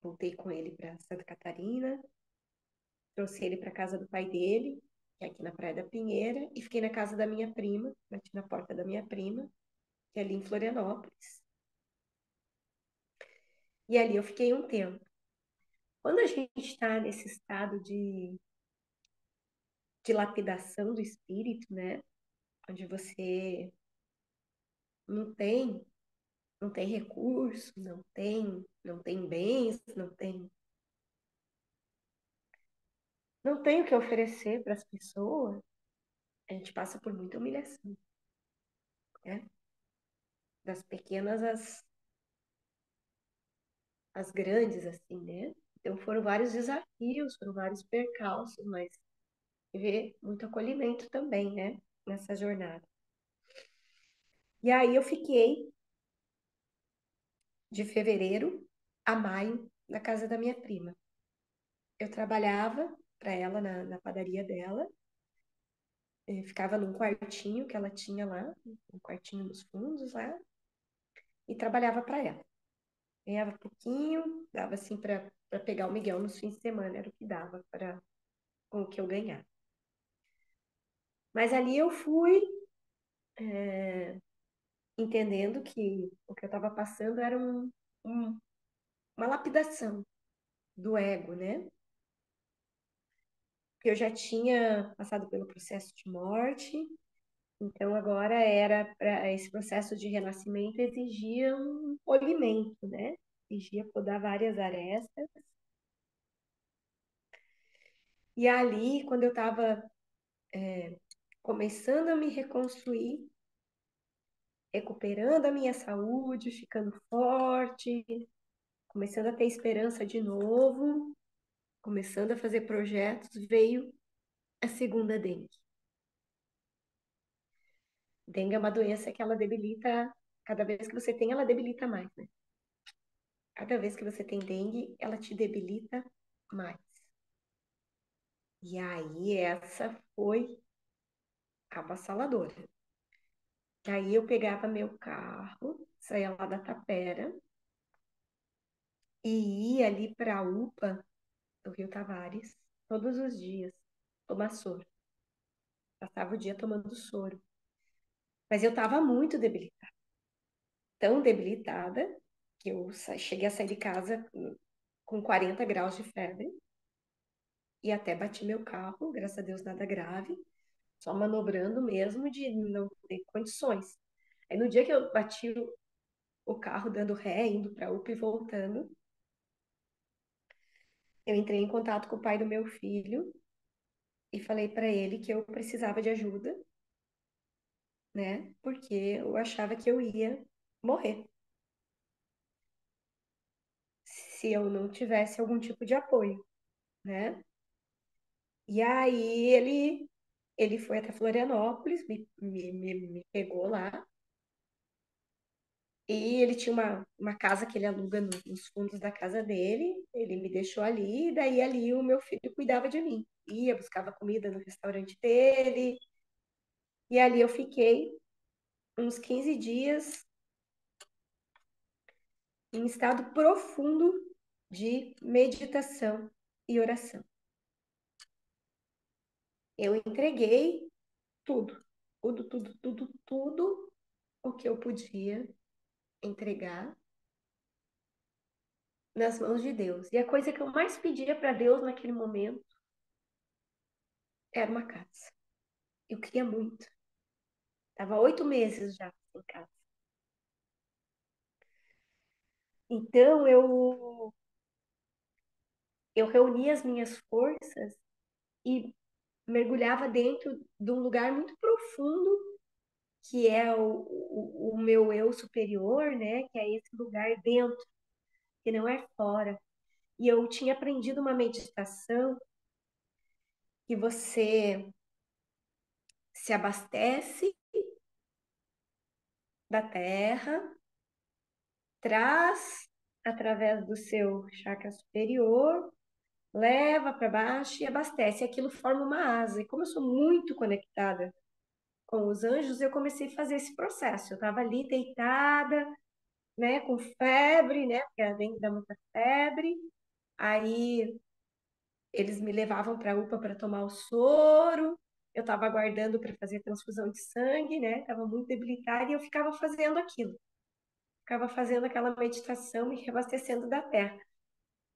voltei com ele para Santa Catarina, trouxe ele para casa do pai dele, que é aqui na Praia da Pinheira, e fiquei na casa da minha prima, bati na porta da minha prima, que é ali em Florianópolis. E ali eu fiquei um tempo. Quando a gente está nesse estado de lapidação do espírito, né? Onde você não tem, não tem recurso, não tem bens, não tem o que oferecer para as pessoas, a gente passa por muita humilhação, né? Das pequenas às grandes, assim, né? Então foram vários desafios, foram vários percalços, mas teve muito acolhimento também, né? Nessa jornada. E aí eu fiquei de fevereiro a maio na casa da minha prima. Eu trabalhava para ela na padaria dela, ficava num quartinho que ela tinha lá, um quartinho nos fundos lá, e trabalhava para ela. Ganhava pouquinho, dava assim para pegar o Miguel nos fins de semana, era o que dava para com o que eu ganhava. Mas ali eu fui entendendo que o que eu estava passando era um, uma lapidação do ego, né? Que eu já tinha passado pelo processo de morte, então agora era para esse processo de renascimento exigia um polimento, né? Exigia podar várias arestas. E ali, quando eu estava começando a me reconstruir, recuperando a minha saúde, ficando forte, começando a ter esperança de novo, começando a fazer projetos, veio a segunda dengue. Dengue é uma doença que ela debilita, cada vez que você tem, ela debilita mais, né? Cada vez que você tem dengue, ela te debilita mais. E aí, essa foi avassaladora. Aí eu pegava meu carro, saía lá da Tapera e ia ali para a UPA do Rio Tavares todos os dias tomar soro. Passava o dia tomando soro. Mas eu estava muito debilitada. Tão debilitada que eu cheguei a sair de casa com 40 graus de febre e até bati meu carro, graças a Deus nada grave, só manobrando mesmo de não ter condições. Aí no dia que eu bati o carro dando ré, indo para a UPA e voltando, eu entrei em contato com o pai do meu filho e falei para ele que eu precisava de ajuda, né? Porque eu achava que eu ia morrer se eu não tivesse algum tipo de apoio, né? E aí ele foi até Florianópolis, me pegou lá, e ele tinha uma casa que ele aluga nos fundos da casa dele, ele me deixou ali, e daí ali o meu filho cuidava de mim. Ia, buscava comida no restaurante dele, e ali eu fiquei uns 15 dias em estado profundo de meditação e oração. Eu entreguei tudo, tudo o que eu podia entregar nas mãos de Deus. E a coisa que eu mais pedia para Deus naquele momento era uma casa. Eu queria muito. Tava 8 meses já em casa. Então eu reuni as minhas forças e mergulhava dentro de um lugar muito profundo que é o meu eu superior, né? Que é esse lugar dentro, que não é fora. E eu tinha aprendido uma meditação que você se abastece da terra, traz através do seu chakra superior, leva para baixo e abastece. Aquilo forma uma asa. E como eu sou muito conectada com os anjos, eu comecei a fazer esse processo. Eu estava ali deitada, né, com febre, né, porque a dengue dá muita febre. Aí eles me levavam para a UPA para tomar o soro. Eu estava aguardando para fazer transfusão de sangue, né? Estava muito debilitada e eu ficava fazendo aquilo. Ficava fazendo aquela meditação, me reabastecendo da terra.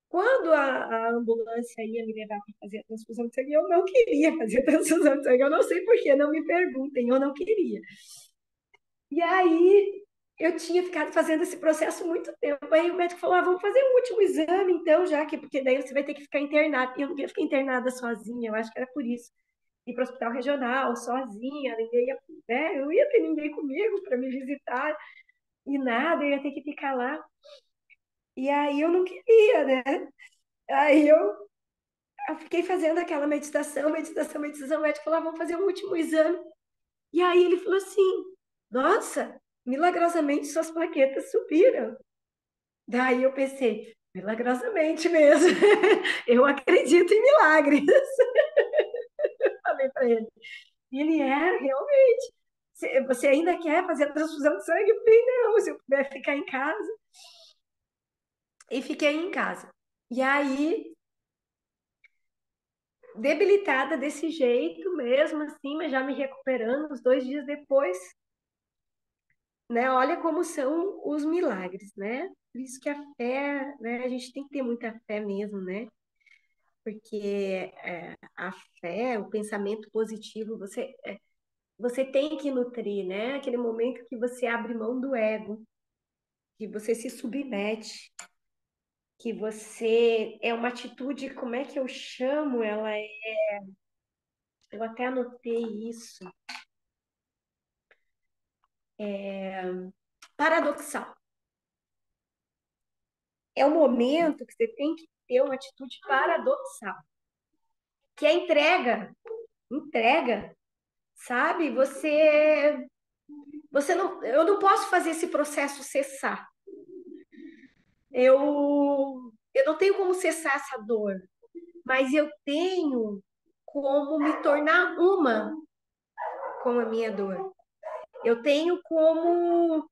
Quando a ambulância ia me levar para fazer a transfusão de sangue, eu não queria fazer a transfusão de sangue. Eu não sei por quê, não me perguntem, eu não queria. E aí eu tinha ficado fazendo esse processo muito tempo. Aí o médico falou: vamos fazer um último exame, então, já que, porque daí você vai ter que ficar internada. E eu não queria ficar internada sozinha, eu acho que era por isso. Ir para o hospital regional, sozinha, ninguém ia, né? Eu não ia ter ninguém comigo para me visitar e nada, eu ia ter que ficar lá. E aí eu não queria, né? Aí eu fiquei fazendo aquela meditação. O médico falou: vamos fazer um último exame. E aí ele falou assim: nossa, milagrosamente suas plaquetas subiram. Daí eu pensei: milagrosamente mesmo. Eu acredito em milagres. Falei para ele. E ele realmente. Você ainda quer fazer a transfusão de sangue? Eu falei: não, se eu puder ficar em casa. E fiquei em casa. E aí, debilitada desse jeito mesmo, assim, mas já me recuperando uns 2 dias depois, né? Olha como são os milagres, né? Por isso que a fé, né? A gente tem que ter muita fé mesmo, né? Porque a fé, o pensamento positivo, você tem que nutrir, né? Aquele momento que você abre mão do ego, que você se submete, que você é uma atitude, como é que eu chamo ela? Eu até anotei isso. Paradoxal. É o momento que você tem que ter uma atitude paradoxal, que é entrega, sabe? Você não, eu não posso fazer esse processo cessar. Eu não tenho como cessar essa dor, mas eu tenho como me tornar uma com a minha dor. Eu tenho como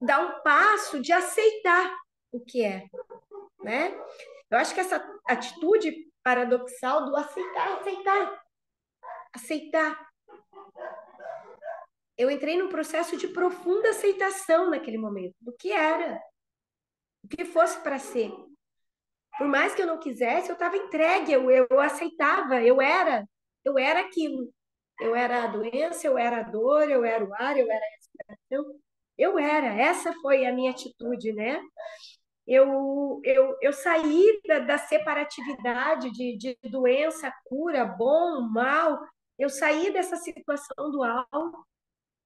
dar um passo de aceitar o que é, né? Eu acho que essa atitude paradoxal do aceitar, aceitar, aceitar. Eu entrei num processo de profunda aceitação naquele momento, do que era, do que fosse para ser. Por mais que eu não quisesse, eu estava entregue, eu aceitava, eu era aquilo. Eu era a doença, eu era a dor, eu era o ar, eu era a respiração. Eu era, essa foi a minha atitude, né? Eu saí da separatividade de doença, cura, bom, mal. Eu saí dessa situação dual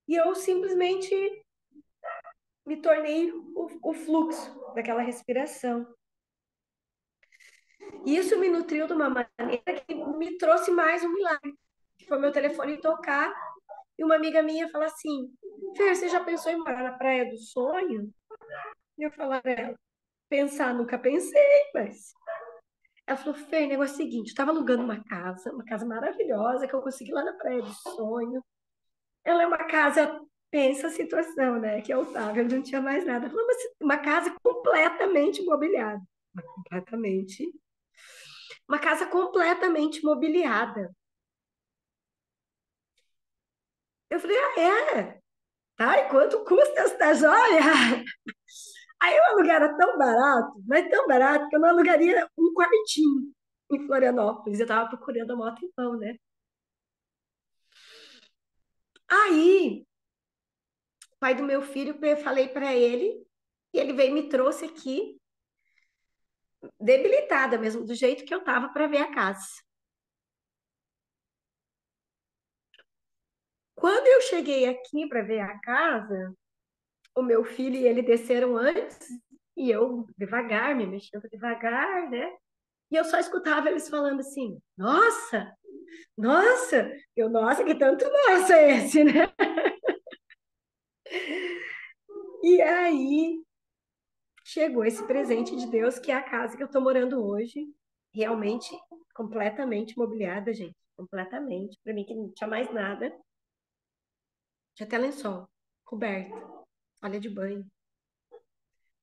e eu simplesmente me tornei o fluxo daquela respiração. E isso me nutriu de uma maneira que me trouxe mais um milagre, que foi meu telefone tocar e uma amiga minha falar assim: Fer, você já pensou em morar na Praia do Sonho? E eu falar para ela: pensar, nunca pensei, mas. Ela falou: Fer, o negócio é o seguinte: eu estava alugando uma casa maravilhosa que eu consegui lá na Praia do Sonho. Ela é uma casa, pensa a situação, né? Que é Otávio, não tinha mais nada. Ela falou: uma casa completamente mobiliada. Completamente. Uma casa completamente mobiliada. Eu falei: ah, é? Tá, e quanto custa essa joia? Aí o aluguel era tão barato, mas tão barato, que eu não alugaria um quartinho em Florianópolis. Eu tava procurando a moto em mão, né? Aí, o pai do meu filho, eu falei para ele, e ele veio e me trouxe aqui, debilitada mesmo, do jeito que eu tava para ver a casa. Quando eu cheguei aqui para ver a casa, o meu filho e ele desceram antes, e eu devagar, me mexendo devagar, né? E eu só escutava eles falando assim: nossa, nossa, nossa, que tanto nossa é esse, né? E aí chegou esse presente de Deus, que é a casa que eu tô morando hoje, realmente completamente mobiliada, gente, completamente. Para mim que não tinha mais nada, tinha até lençol, coberta, olha de banho,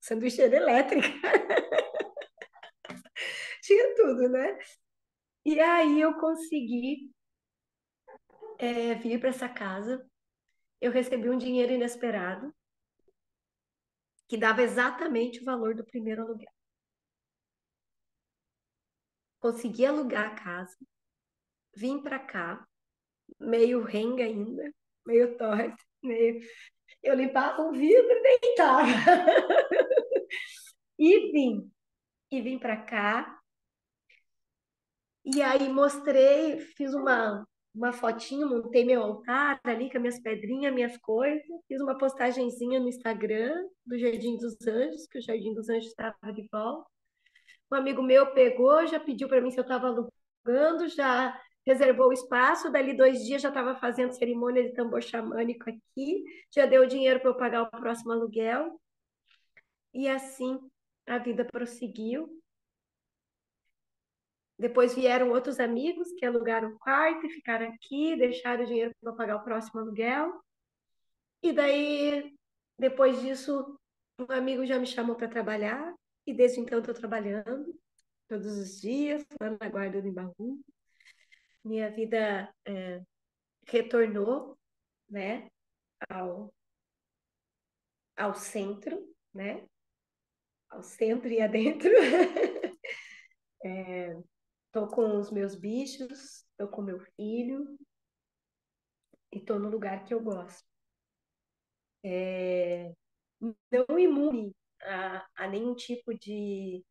sanduicheira elétrica, tinha tudo, né? E aí eu consegui vir para essa casa. Eu recebi um dinheiro inesperado que dava exatamente o valor do primeiro aluguel. Consegui alugar a casa, vim para cá, meio renga ainda, meio torta, meio... Eu limpava o vidro e deitava. E vim, e vim para cá. E aí mostrei, fiz uma fotinho, montei meu altar ali com as minhas pedrinhas, minhas coisas. Fiz uma postagenzinha no Instagram do Jardim dos Anjos, que o Jardim dos Anjos estava de volta. Um amigo meu pegou, já pediu para mim se eu estava alugando, já reservou o espaço. Dali 2 dias já estava fazendo cerimônia de tambor xamânico aqui, já deu dinheiro para eu pagar o próximo aluguel. E assim a vida prosseguiu. Depois vieram outros amigos que alugaram um quarto e ficaram aqui, deixaram o dinheiro para eu pagar o próximo aluguel. E daí, depois disso, um amigo já me chamou para trabalhar, e desde então estou trabalhando todos os dias, lá na Guarda do Embaú. Minha vida retornou, né, ao, ao centro, né, ao centro e adentro. Tô com os meus bichos, tô com meu filho e tô no lugar que eu gosto. Não imune a nenhum tipo de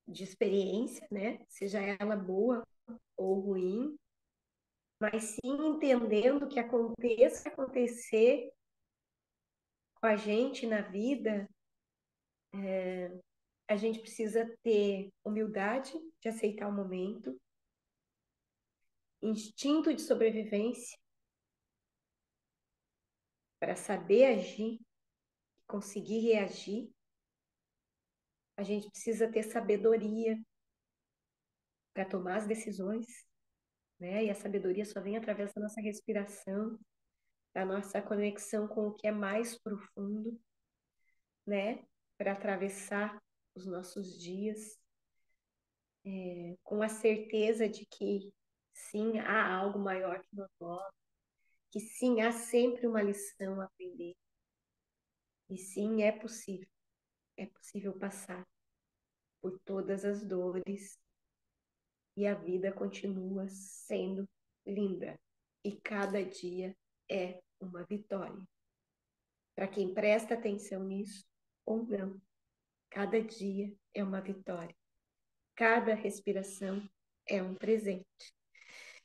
experiência, né, seja ela boa ou ruim, mas sim entendendo que aconteça acontecer com a gente na vida, a gente precisa ter humildade de aceitar o momento, instinto de sobrevivência para saber agir conseguir reagir, a gente precisa ter sabedoria para tomar as decisões, né? E a sabedoria só vem através da nossa respiração, da nossa conexão com o que é mais profundo, né? Para atravessar os nossos dias, com a certeza de que sim, há algo maior que nós, que sim, há sempre uma lição a aprender. E sim, é possível passar por todas as dores e a vida continua sendo linda. E cada dia é uma vitória. Para quem presta atenção nisso ou não, cada dia é uma vitória. Cada respiração é um presente.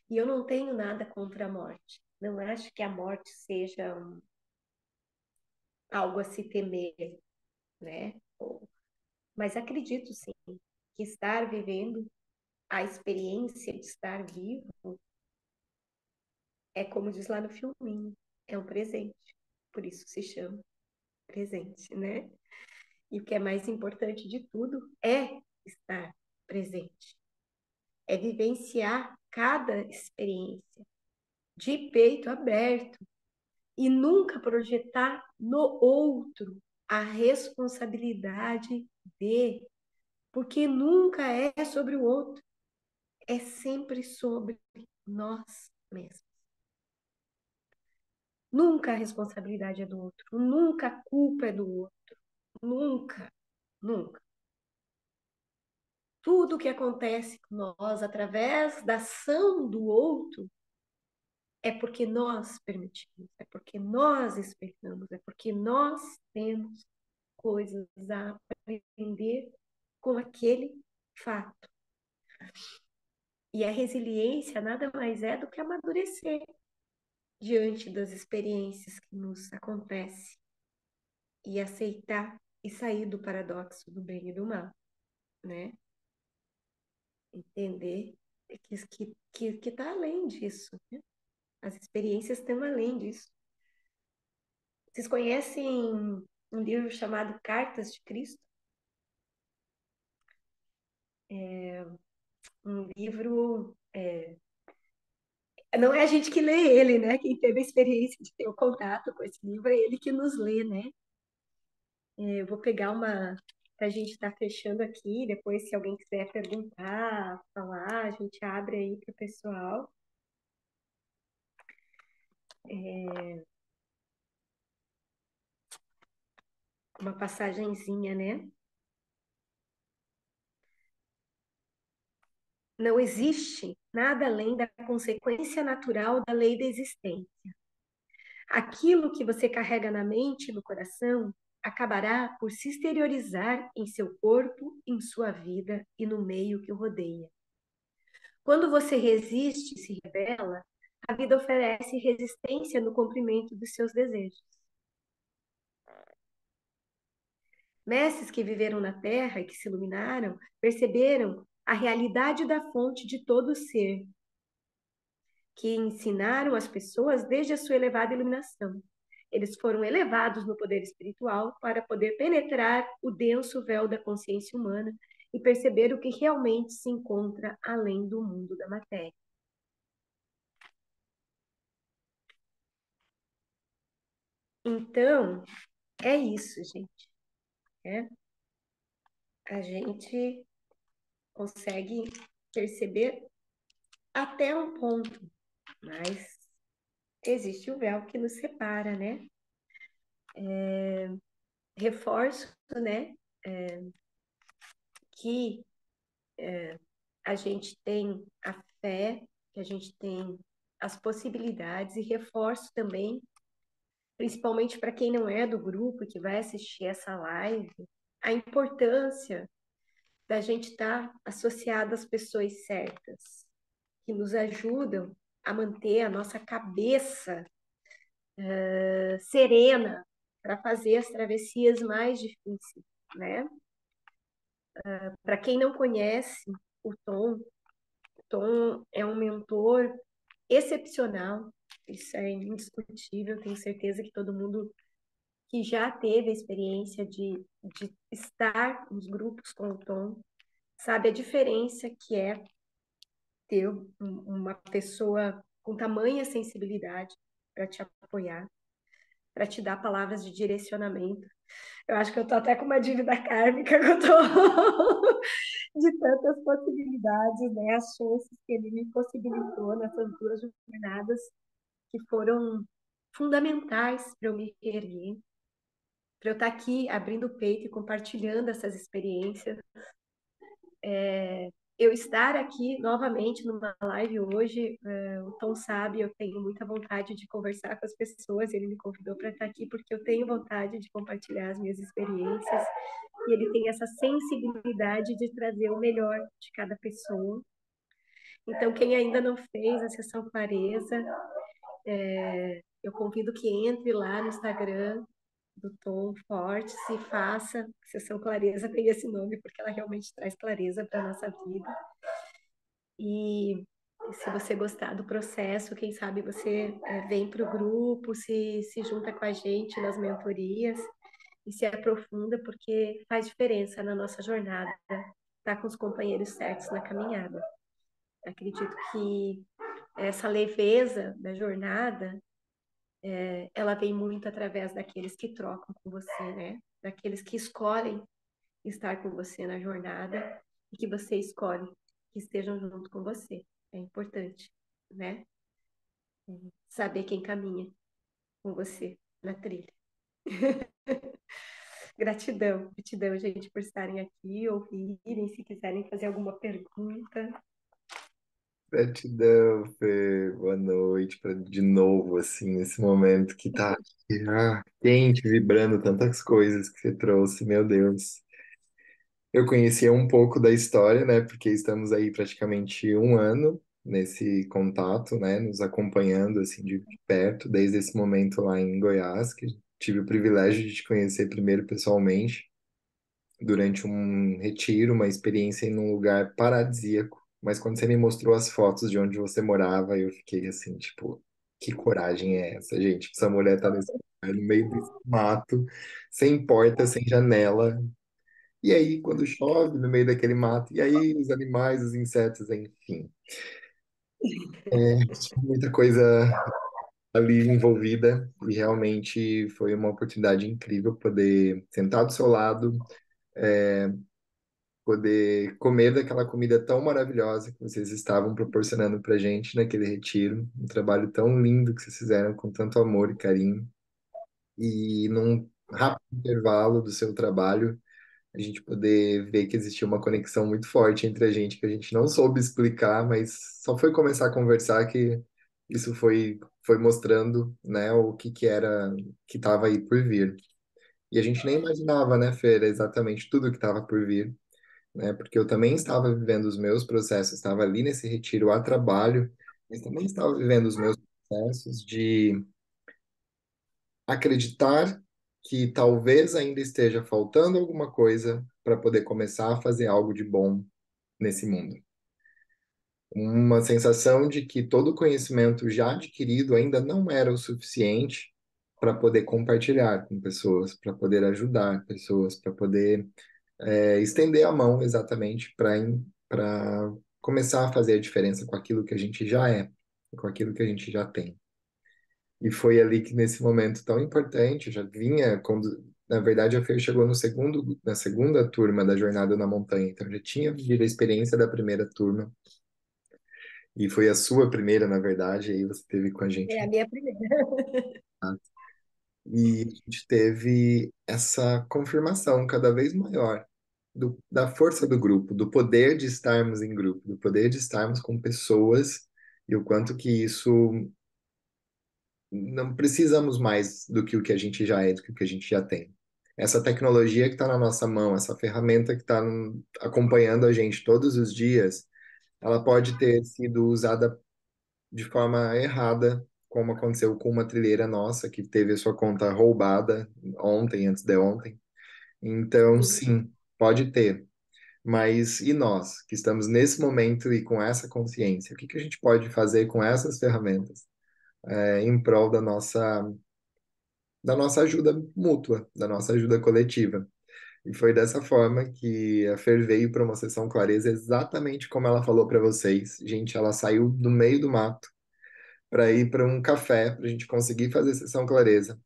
E eu não tenho nada contra a morte. Não acho que a morte seja algo a se temer, né? Mas acredito sim que estar vivendo a experiência de estar vivo é como diz lá no filminho, é um presente. Por isso se chama presente, né? E o que é mais importante de tudo é estar presente, é vivenciar cada experiência de peito aberto e nunca projetar no outro a responsabilidade de, porque nunca é sobre o outro, é sempre sobre nós mesmos. Nunca a responsabilidade é do outro, nunca a culpa é do outro, nunca, nunca. Tudo que acontece com nós através da ação do outro é porque nós permitimos, é porque nós esperamos, é porque nós temos coisas a aprender com aquele fato. E a resiliência nada mais é do que amadurecer diante das experiências que nos acontecem e aceitar e sair do paradoxo do bem e do mal, né? Entender que tá além disso, né? As experiências estão além disso. Vocês conhecem um livro chamado Cartas de Cristo? Um livro. Não é a gente que lê ele, né? Quem teve a experiência de ter o contato com esse livro é ele que nos lê, né? Eu vou pegar uma. A gente está fechando aqui, depois, se alguém quiser perguntar, falar, a gente abre aí para o pessoal. Uma passagenzinha, né? Não existe nada além da consequência natural da lei da existência. Aquilo que você carrega na mente e no coração acabará por se exteriorizar em seu corpo, em sua vida e no meio que o rodeia. Quando você resiste e se rebela, a vida oferece resistência no cumprimento dos seus desejos. Mestres que viveram na Terra e que se iluminaram perceberam a realidade da fonte de todo ser, que ensinaram as pessoas desde a sua elevada iluminação. Eles foram elevados no poder espiritual para poder penetrar o denso véu da consciência humana e perceber o que realmente se encontra além do mundo da matéria. Então, é isso, gente. Né? A gente consegue perceber até um ponto, mas existe o véu que nos separa, né? Reforço, né? Que a gente tem a fé, que a gente tem as possibilidades e reforço também, principalmente para quem não é do grupo que vai assistir essa live, a importância da gente estar associado às pessoas certas, que nos ajudam a manter a nossa cabeça serena para fazer as travessias mais difíceis, né? Para quem não conhece o Tom é um mentor excepcional, isso é indiscutível, tenho certeza que todo mundo que já teve a experiência de estar nos grupos com o Tom, sabe a diferença que é ter uma pessoa com tamanha sensibilidade para te apoiar, para te dar palavras de direcionamento. Eu acho que eu tô até com uma dívida kármica que eu tô de tantas possibilidades, né? As chances que ele me possibilitou nessas duas jornadas que foram fundamentais para eu me erguer, para eu estar aqui abrindo o peito e compartilhando essas experiências. Eu estar aqui novamente numa live hoje, o Tom sabe, eu tenho muita vontade de conversar com as pessoas, ele me convidou para estar aqui porque eu tenho vontade de compartilhar as minhas experiências, e ele tem essa sensibilidade de trazer o melhor de cada pessoa. Então, quem ainda não fez a sessão Clareza, eu convido que entre lá no Instagram do Tom Fortes e faça. A sessão Clareza tem esse nome porque ela realmente traz clareza para a nossa vida. E se você gostar do processo, quem sabe você vem para o grupo, se junta com a gente nas mentorias e se aprofunda, porque faz diferença na nossa jornada, estar com os companheiros certos na caminhada. Acredito que essa leveza da jornada, ela vem muito através daqueles que trocam com você, né? Daqueles que escolhem estar com você na jornada e que você escolhe que estejam junto com você. É importante, né? Saber quem caminha com você na trilha. Gratidão, gratidão, gente, por estarem aqui, ouvirem, se quiserem fazer alguma pergunta. Gratidão, Fê. Boa noite. De novo, assim, nesse momento que tá quente, vibrando, tantas coisas que você trouxe, meu Deus. Eu conhecia um pouco da história, né? Porque estamos aí praticamente um ano nesse contato, né? Nos acompanhando, assim, de perto, desde esse momento lá em Goiás, que tive o privilégio de te conhecer primeiro pessoalmente, durante um retiro, uma experiência em um lugar paradisíaco. Mas quando você me mostrou as fotos de onde você morava, eu fiquei assim, tipo, que coragem é essa, gente? Essa mulher tá nesse lugar, no meio desse mato, sem porta, sem janela. E aí, quando chove, no meio daquele mato, e aí os animais, os insetos, enfim. Tinha muita coisa ali envolvida e realmente foi uma oportunidade incrível poder sentar do seu lado, poder comer daquela comida tão maravilhosa que vocês estavam proporcionando para gente naquele retiro, um trabalho tão lindo que vocês fizeram com tanto amor e carinho. E num rápido intervalo do seu trabalho, a gente poder ver que existia uma conexão muito forte entre a gente, que a gente não soube explicar, mas só foi começar a conversar que isso foi mostrando, né, o que que era, que estava aí por vir. E a gente nem imaginava, né, Fer, exatamente tudo que estava por vir, né? Porque eu também estava vivendo os meus processos, estava ali nesse retiro a trabalho, mas também estava vivendo os meus processos de acreditar que talvez ainda esteja faltando alguma coisa para poder começar a fazer algo de bom nesse mundo. Uma sensação de que todo o conhecimento já adquirido ainda não era o suficiente para poder compartilhar com pessoas, para poder ajudar pessoas, para poder estender a mão exatamente para começar a fazer a diferença com aquilo que a gente já é, com aquilo que a gente já tem. E foi ali que nesse momento tão importante, eu já vinha quando, na verdade, a Fer chegou na segunda turma da Jornada na Montanha, então eu já tinha vivido a experiência da primeira turma e foi a sua primeira, na verdade, aí você teve com a É gente. a minha primeira. E a gente teve essa confirmação cada vez maior da força do grupo, do poder de estarmos em grupo, do poder de estarmos com pessoas e o quanto que isso não precisamos mais do que o que a gente já é, do que o que a gente já tem. Essa tecnologia que está na nossa mão, essa ferramenta que está acompanhando a gente todos os dias, ela pode ter sido usada de forma errada, como aconteceu com uma trilheira nossa que teve a sua conta roubada ontem, antes de ontem. Então, Sim. sim, pode ter. Mas e nós, que estamos nesse momento e com essa consciência, o que que a gente pode fazer com essas ferramentas em prol da nossa da nossa ajuda mútua, da nossa ajuda coletiva. E foi dessa forma que a Fer veio para uma sessão Clareza, exatamente como ela falou para vocês. Gente, ela saiu do meio do mato para ir para um café, para a gente conseguir fazer sessão Clareza.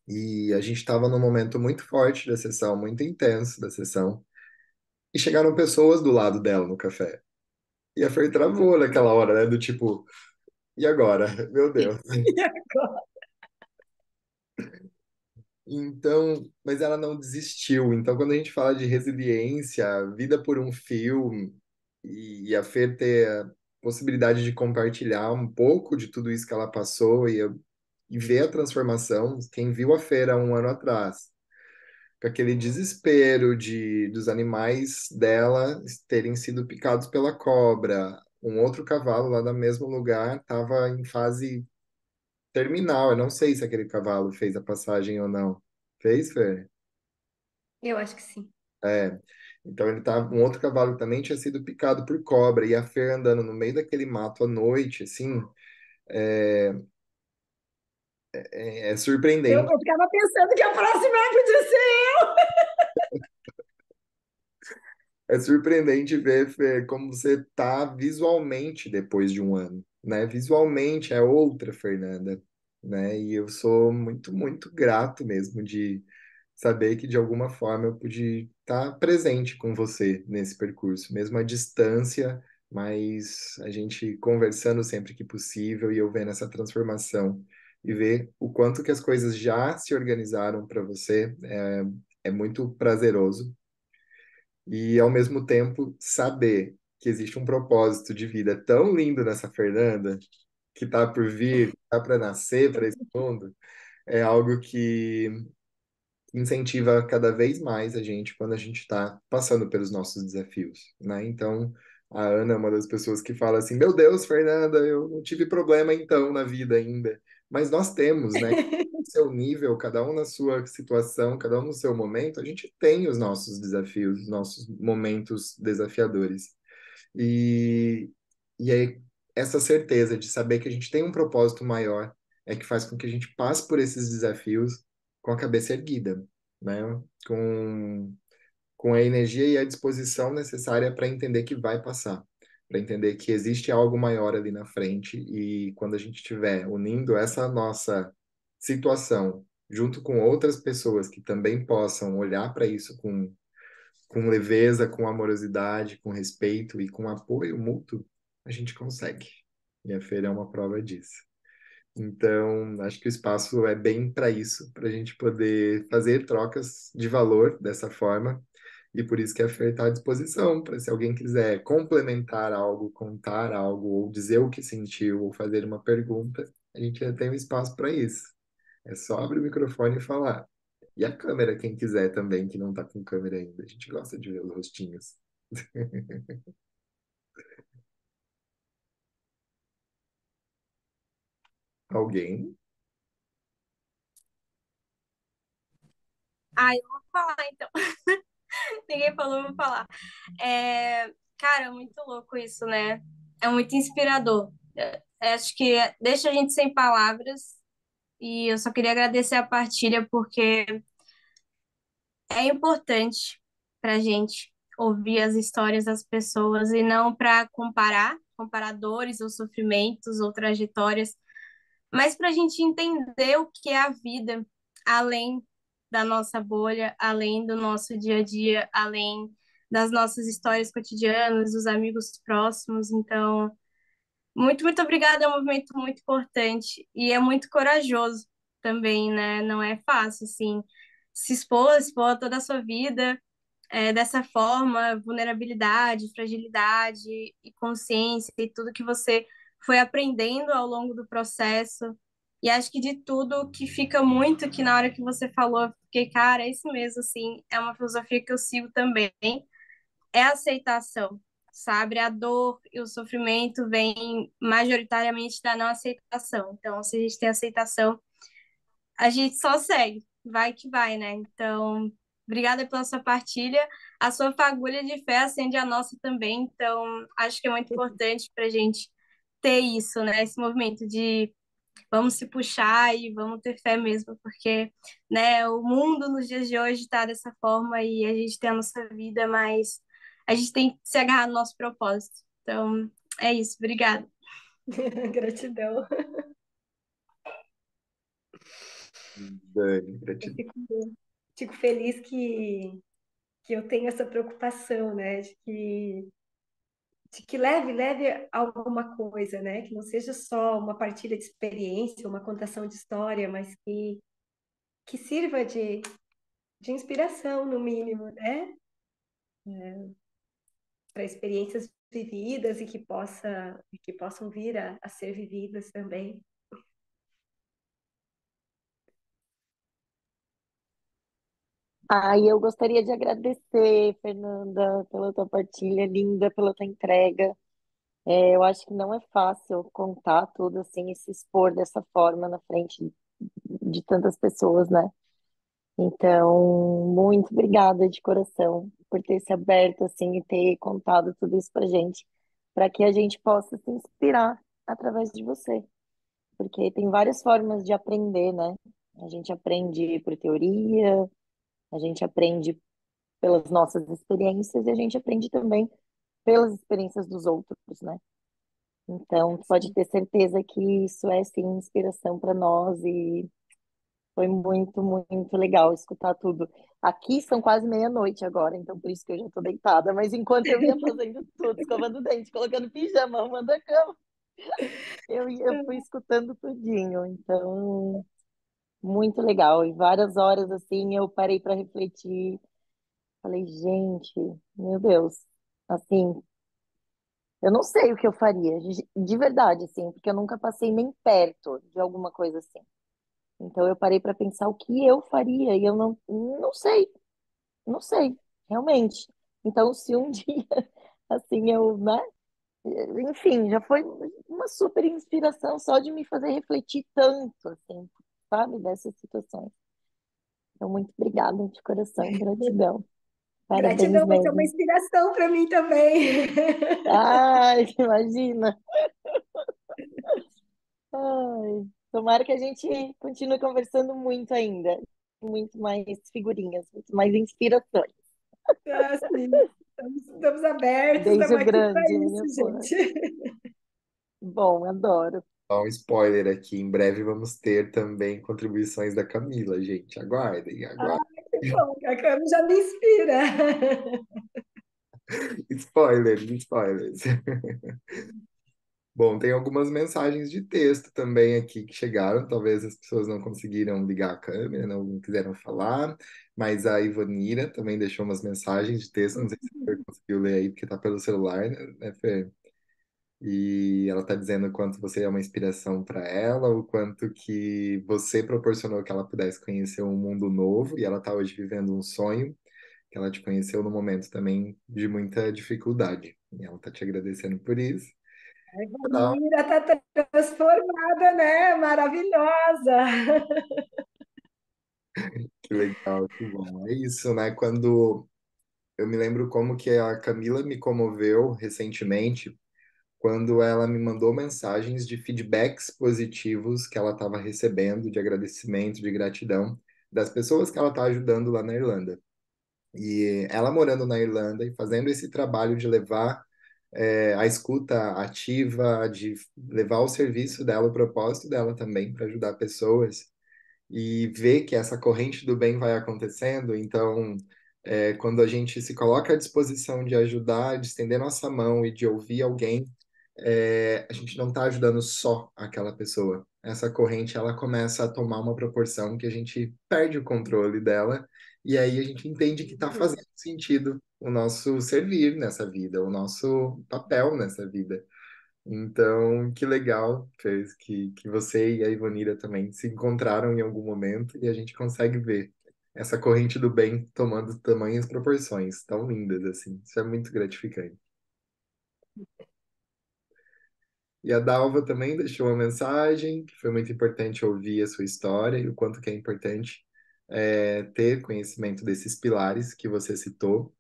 E a gente estava num momento muito forte da sessão, muito intenso da sessão. E chegaram pessoas do lado dela no café. E a Fer travou naquela hora, né? Do tipo, e agora? Meu Deus. E agora? Então, mas ela não desistiu. Então, quando a gente fala de resiliência, vida por um fio, e a Fer ter a possibilidade de compartilhar um pouco de tudo isso que ela passou e ver a transformação, quem viu a Fer há um ano atrás, com aquele desespero dos animais dela terem sido picados pela cobra, um outro cavalo lá do mesmo lugar estava em fase terminal. Eu não sei se aquele cavalo fez a passagem ou não. Fez, Fer? Eu acho que sim. É. Então ele tava, um outro cavalo também tinha sido picado por cobra e a Fer andando no meio daquele mato à noite, assim, é, é surpreendente. Eu ficava pensando que a próxima podia ser. É surpreendente ver, Fer, como você tá visualmente depois de um ano, né? Visualmente é outra Fernanda, né? E eu sou muito, muito grato mesmo de saber que de alguma forma eu pude estar presente com você nesse percurso, mesmo à distância, mas a gente conversando sempre que possível e eu vendo essa transformação e ver o quanto que as coisas já se organizaram para você é muito prazeroso e ao mesmo tempo saber que existe um propósito de vida tão lindo nessa Fernanda que está por vir, está para nascer para esse mundo, é algo que incentiva cada vez mais a gente quando a gente está passando pelos nossos desafios, né? Então, a Ana é uma das pessoas que fala assim: Meu Deus, Fernanda, eu não tive problema então na vida ainda. Mas nós temos, né? Seu nível, cada um na sua situação, cada um no seu momento, a gente tem os nossos desafios, os nossos momentos desafiadores. E, e aí, essa certeza de saber que a gente tem um propósito maior é que faz com que a gente passe por esses desafios com a cabeça erguida, né? Com, com a energia e a disposição necessária para entender que vai passar, para entender que existe algo maior ali na frente e quando a gente estiver unindo essa nossa situação junto com outras pessoas que também possam olhar para isso com leveza, com amorosidade, com respeito e com apoio mútuo, a gente consegue. E a feira é uma prova disso. Então, acho que o espaço é bem para isso, para a gente poder fazer trocas de valor dessa forma. E por isso que a feira está à disposição, para se alguém quiser complementar algo, contar algo, ou dizer o que sentiu, ou fazer uma pergunta, a gente já tem um espaço para isso. É só abrir o microfone e falar. E a câmera, quem quiser também, que não está com câmera ainda. A gente gosta de ver os rostinhos. Alguém? Ah, eu vou falar então. Ninguém falou, eu vou falar. Cara, muito louco isso, né? É muito inspirador. Acho que deixa a gente sem palavras. E eu só queria agradecer a partilha, porque é importante para a gente ouvir as histórias das pessoas e não para comparar dores ou sofrimentos ou trajetórias, mas para a gente entender o que é a vida além da nossa bolha, além do nosso dia a dia, além das nossas histórias cotidianas, dos amigos próximos. Então, muito, muito obrigada. É um movimento muito importante e é muito corajoso também, né? Não é fácil, assim, expor toda a sua vida dessa forma, vulnerabilidade, fragilidade e consciência e tudo que você foi aprendendo ao longo do processo. E acho que de tudo que fica muito, que na hora que você falou, eu fiquei, cara, é isso mesmo, assim, é uma filosofia que eu sigo também, é a aceitação, sabe? A dor e o sofrimento vêm majoritariamente da não aceitação. Então, se a gente tem aceitação, a gente só segue, vai que vai, né? Então, obrigada pela sua partilha. A sua fagulha de fé acende a nossa também. Então, acho que é muito importante para a gente ter isso, né? Esse movimento de vamos se puxar e vamos ter fé mesmo, porque, né, o mundo nos dias de hoje está dessa forma e a gente tem a nossa vida, mas a gente tem que se agarrar no nosso propósito. Então, é isso. Obrigada. Gratidão. Dani, Eu gratidão. fico feliz que eu tenho essa preocupação, né? De que leve alguma coisa, né? Que não seja só uma partilha de experiência, uma contação de história, mas que sirva de inspiração, no mínimo, né? Para experiências vividas e que possam vir a ser vividas também. E eu gostaria de agradecer, Fernanda, pela tua partilha linda, pela tua entrega. Eu acho que não é fácil contar tudo assim e se expor dessa forma na frente de tantas pessoas, né? Então, muito obrigada de coração por ter se aberto assim e ter contado tudo isso pra gente, para que a gente possa se inspirar através de você, porque tem várias formas de aprender, né? A gente aprende por teoria, a gente aprende pelas nossas experiências e a gente aprende também pelas experiências dos outros, né? Então, tu pode ter certeza que isso é sim inspiração para nós e foi muito, muito legal escutar tudo. Aqui são quase meia-noite agora, então por isso que eu já tô deitada, mas enquanto eu ia fazendo tudo, escovando o dente, colocando pijama, arrumando a cama, eu fui escutando tudinho. Então, muito legal. E várias horas assim eu parei para refletir. Falei, gente, meu Deus, assim, eu não sei o que eu faria, de verdade, assim, porque eu nunca passei nem perto de alguma coisa assim. Então eu parei para pensar o que eu faria e eu não sei, não sei, realmente. Então se um dia, assim, eu, né, enfim, já foi uma super inspiração só de me fazer refletir tanto, assim, sabe, dessas situações. Então, muito obrigada de coração, gratidão. Parabéns Gratidão, você é uma mesmo. inspiração para mim também. Ai, imagina. Ai, tomara que a gente continue conversando muito ainda. Muito mais figurinhas, muito mais inspirações. Assim, estamos abertos, Beijo estamos aqui para grande, minha isso, flor. gente. Bom, adoro. Só um spoiler aqui, em breve vamos ter também contribuições da Camila, gente. Aguardem, aguardem. Que bom, a Cami já me inspira. Spoilers, spoilers. Bom, tem algumas mensagens de texto também aqui que chegaram. Talvez as pessoas não conseguiram ligar a câmera, não quiseram falar, mas a Ivonira também deixou umas mensagens de texto. Não sei se você conseguiu ler aí, porque tá pelo celular, né, Fer? E ela tá dizendo o quanto você é uma inspiração para ela, o quanto que você proporcionou que ela pudesse conhecer um mundo novo, e ela tá hoje vivendo um sonho, que ela te conheceu no momento também de muita dificuldade. E ela tá te agradecendo por isso. A Ivonira está transformada, né? Maravilhosa. Que legal, que bom. É isso, né? Quando eu me lembro como que a Camila me comoveu recentemente, quando ela me mandou mensagens de feedbacks positivos que ela estava recebendo, de agradecimento, de gratidão das pessoas que ela está ajudando lá na Irlanda. E ela morando na Irlanda e fazendo esse trabalho de levar a escuta ativa, de levar o serviço dela, o propósito dela também para ajudar pessoas e ver que essa corrente do bem vai acontecendo. Então, quando a gente se coloca à disposição de ajudar, de estender nossa mão e de ouvir alguém, a gente não está ajudando só aquela pessoa. Essa corrente ela começa a tomar uma proporção que a gente perde o controle dela e aí a gente entende que está fazendo sentido o nosso servir nessa vida, o nosso papel nessa vida. Então, que legal fez que você e a Ivonira também se encontraram em algum momento e a gente consegue ver essa corrente do bem tomando tamanhas proporções tão lindas assim. Isso é muito gratificante. E a Dalva também deixou uma mensagem que foi muito importante ouvir a sua história e o quanto que é importante ter conhecimento desses pilares que você citou.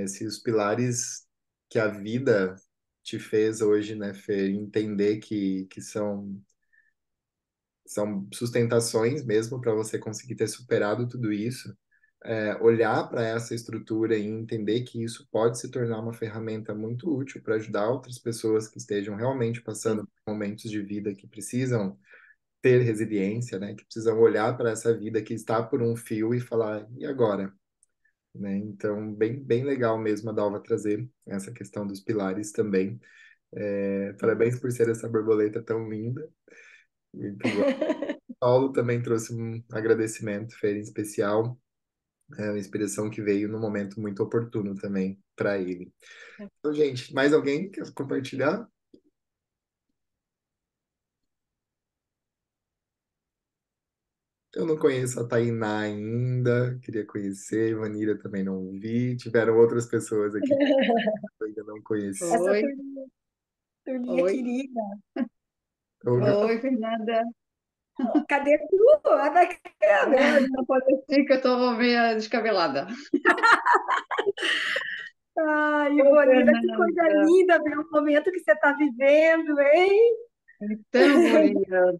Se os pilares que a vida te fez hoje, né, Fê, entender que são são sustentações mesmo para você conseguir ter superado tudo isso. Olhar para essa estrutura e entender que isso pode se tornar uma ferramenta muito útil para ajudar outras pessoas que estejam realmente passando por momentos de vida que precisam ter resiliência, né? Que precisam olhar para essa vida que está por um fio e falar, e agora? Né? Então, bem legal mesmo a Dalva trazer essa questão dos pilares também. Parabéns por ser essa borboleta tão linda. Muito bom. Paulo também trouxe um agradecimento, Fer, em especial, uma inspiração que veio no momento muito oportuno também para ele. Então, gente, mais alguém quer compartilhar? Eu não conheço a Tainá ainda, queria conhecer, Vanira também não vi, tiveram outras pessoas aqui que eu ainda não conheci. Essa Oi, turminha oi, querida. oi, Fernanda. Cadê tu? Olha na câmera. Não pode ser que eu tô meio descabelada. Ai, Oi, Ivonila, que coisa Fernanda. linda ver o momento que você está vivendo, hein? Então, guria,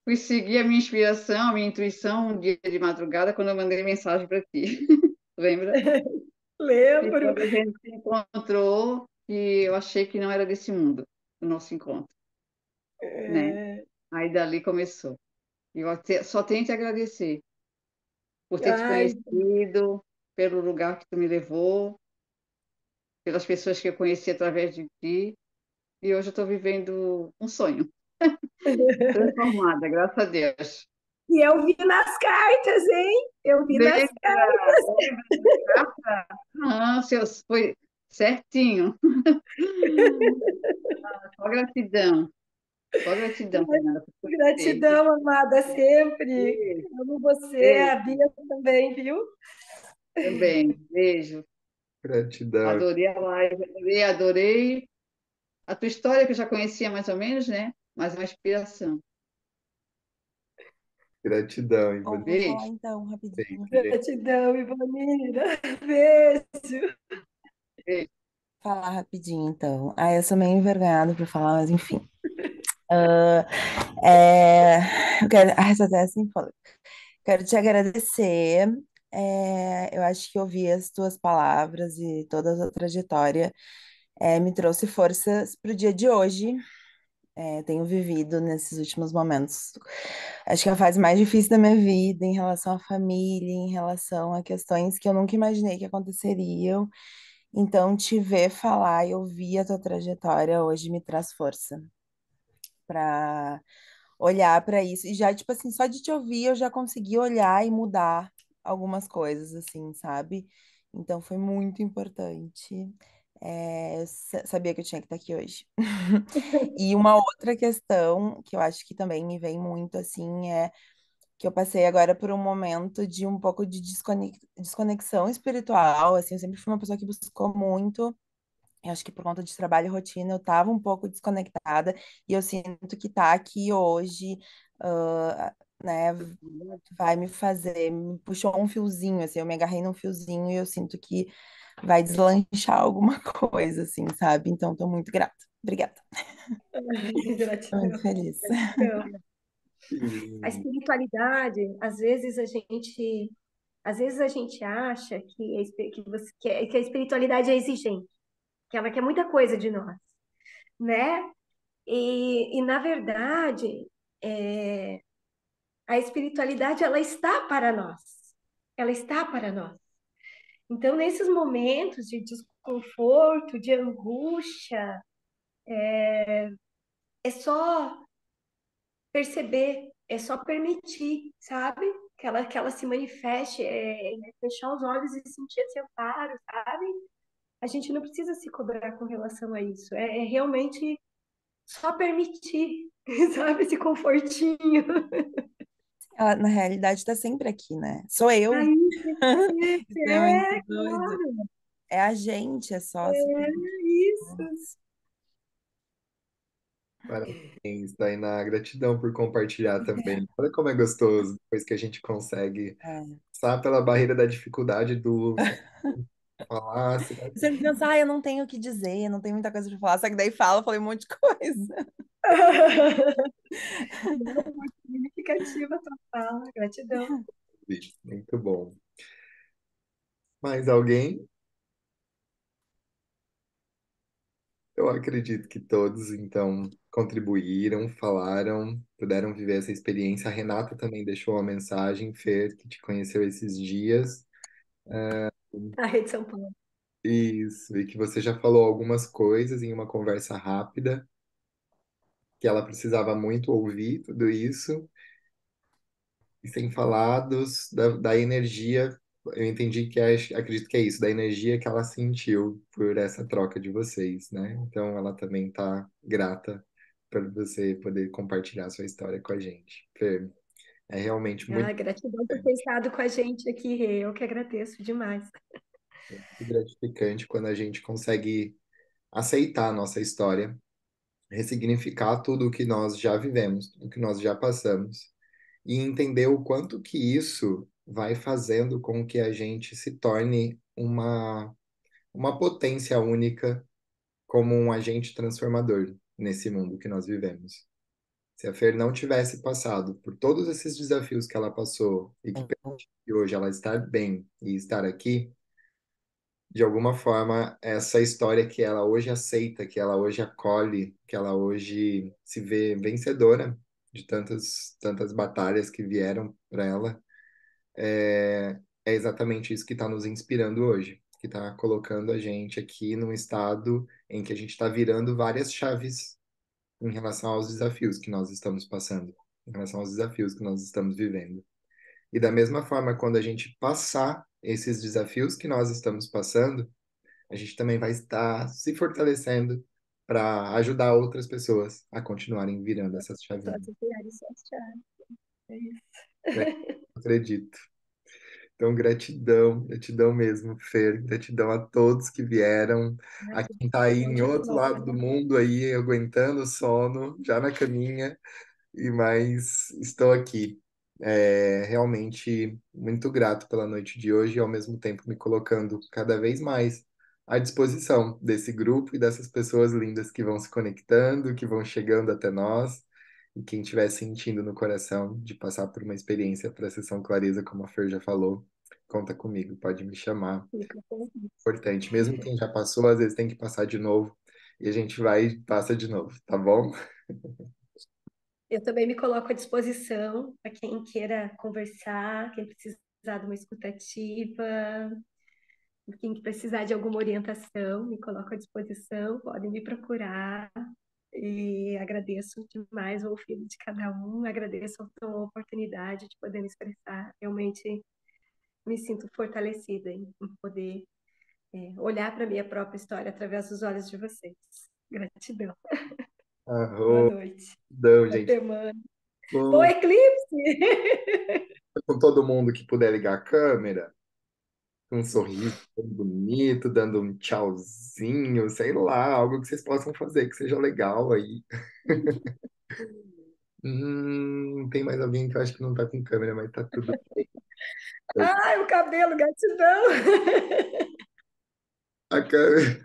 fui seguir a minha inspiração, a minha intuição um dia de madrugada quando eu mandei mensagem para ti. Lembra? E Lembro. quando a gente se encontrou, e eu achei que não era desse mundo, o nosso encontro, né? É, Aí dali começou. E só tenho que te agradecer por ter te ai, conhecido, pelo lugar que tu me levou, pelas pessoas que eu conheci através de ti. E hoje eu estou vivendo um sonho, transformada, graças a Deus. e eu vi nas cartas, hein? Eu vi nas Lembra, lembra da carta? Ah, seus, foi certinho. Só gratidão, cartas. Fernanda, por conhecer. Gratidão, amada, sempre. Beijo, Amo você, a beijo, Bia também, viu? também, beijo. Gratidão, Adorei a live, adorei a tua história, que eu já conhecia mais ou menos, né? Mas uma inspiração. gratidão, Bom, Ivani. vou falar Beijo, então Beijo, rapidinho. gente. Gratidão, Ivonila. Beijo. beijo. Falar rapidinho então. Ah, eu sou meio envergonhada para falar, mas enfim. Ah, eu quero, essa até assim, quero te agradecer. Eu acho que ouvir as tuas palavras e toda a tua trajetória me trouxe forças para o dia de hoje. Tenho vivido nesses últimos momentos. Acho que é a fase mais difícil da minha vida em relação à família, em relação a questões que eu nunca imaginei que aconteceriam. Então, te ver falar e ouvir a tua trajetória hoje me traz força para olhar para isso. E já, tipo assim, só de te ouvir eu já consegui olhar e mudar algumas coisas, assim, sabe? Então foi muito importante. Eu sabia que eu tinha que estar aqui hoje. E uma outra questão que eu acho que também me vem muito, assim, é que eu passei agora por um momento de um pouco de desconexão espiritual, assim, eu sempre fui uma pessoa que buscou muito. Eu acho que por conta de trabalho e rotina eu estava um pouco desconectada e eu sinto que tá aqui hoje, né, vai me fazer, me puxou um fiozinho, assim, eu me agarrei num fiozinho e eu sinto que vai deslanchar alguma coisa, assim, sabe? Então, estou muito grata. Obrigada. Tô muito Gratidão. feliz. Gratidão. Que A lindo. espiritualidade, às vezes a gente acha que que a espiritualidade é exigente, que ela quer muita coisa de nós, né? E na verdade, é, a espiritualidade ela está para nós. Ela está para nós. Então, nesses momentos de desconforto, de angústia, é só perceber, é só permitir, sabe? Que ela se manifeste, fechar os olhos e sentir esse amparo, sabe? A gente não precisa se cobrar com relação a isso. É realmente só permitir, sabe? Esse confortinho. Ela, na realidade, está sempre aqui, né? Sou eu. Aí, Isso é muito doido. claro, É a gente, é só se permitir. isso. Parabéns, Tainá. Gratidão por compartilhar também. Olha como é gostoso depois que a gente consegue É. passar pela barreira da dificuldade do falar. Eu sempre penso, eu não tenho o que dizer, não tenho muita coisa para falar, só que daí fala, eu falei um monte de coisa. Não, significativa a tua fala. Gratidão. Muito bom. Mais alguém? Eu acredito que todos, então, contribuíram, falaram, puderam viver essa experiência. A Renata também deixou uma mensagem, Fer, que te conheceu esses dias. A Rede São Paulo. Isso, e que você já falou algumas coisas em uma conversa rápida, que ela precisava muito ouvir tudo isso. E sem falar da energia, eu entendi que acredito que é isso, da energia que ela sentiu por essa troca de vocês, né? Então ela também está grata por você poder compartilhar sua história com a gente. Fer, é realmente Ah, gratidão por ter estado com a gente aqui, Rê. Eu que agradeço demais. muito gratificante quando a gente consegue aceitar a nossa história, ressignificar tudo o que nós já vivemos, tudo que nós já passamos e entender o quanto que isso vai fazendo com que a gente se torne uma potência única como um agente transformador nesse mundo que nós vivemos. Se a Fer não tivesse passado por todos esses desafios que ela passou e que permite que hoje ela estar bem e estar aqui, de alguma forma, essa história que ela hoje aceita, que ela hoje acolhe, que ela hoje se vê vencedora de tantas batalhas que vieram para ela, é exatamente isso que está nos inspirando hoje, que está colocando a gente aqui num estado em que a gente está virando várias chaves em relação aos desafios que nós estamos passando, em relação aos desafios que nós estamos vivendo. E da mesma forma, quando a gente passar esses desafios que nós estamos passando, a gente também vai estar se fortalecendo para ajudar outras pessoas a continuarem virando essas Só chavinhas. se vier só achar. É isso. Né? Acredito. Então, gratidão, gratidão mesmo, Fer, gratidão a todos que vieram, a quem está aí Gratidão em outro demais. lado do mundo aí, aguentando o sono, já na caminha, mas estou aqui. Realmente muito grato pela noite de hoje e ao mesmo tempo me colocando cada vez mais à disposição desse grupo e dessas pessoas lindas que vão se conectando, que vão chegando até nós. E quem estiver sentindo no coração de passar por uma experiência para a Sessão Clareza, como a Fer já falou, conta comigo, pode me chamar. Fica com isso. Importante, mesmo quem já passou, às vezes tem que passar de novo. E a gente vai e passa de novo, tá bom? Eu também me coloco à disposição para quem queira conversar, quem precisar de uma escutativa, quem precisar de alguma orientação, me coloco à disposição, podem me procurar. E agradeço demais o ouvido de cada um, agradeço a oportunidade de poder me expressar. Realmente me sinto fortalecida em poder olhar para a minha própria história através dos olhos de vocês. Gratidão. Boa Arroz, noite. não, Boa gente. semana. Bom Com, eclipse! com todo mundo que puder ligar a câmera, com um sorriso bem bonito, dando um tchauzinho, sei lá, algo que vocês possam fazer que seja legal aí. Tem mais alguém que eu acho que não tá com câmera, mas tá tudo bem. Ai, o cabelo, gratidão! A câmera.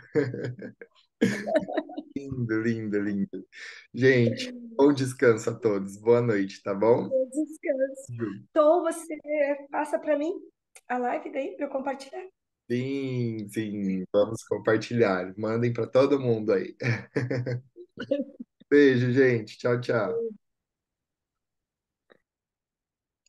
Lindo, lindo, lindo. Gente, bom descanso a todos. Boa noite, tá bom? Descanso. Ju. Tom, você passa para mim a live daí para eu compartilhar? Sim, sim, vamos compartilhar. Mandem para todo mundo aí. Beijo, gente. Tchau, tchau.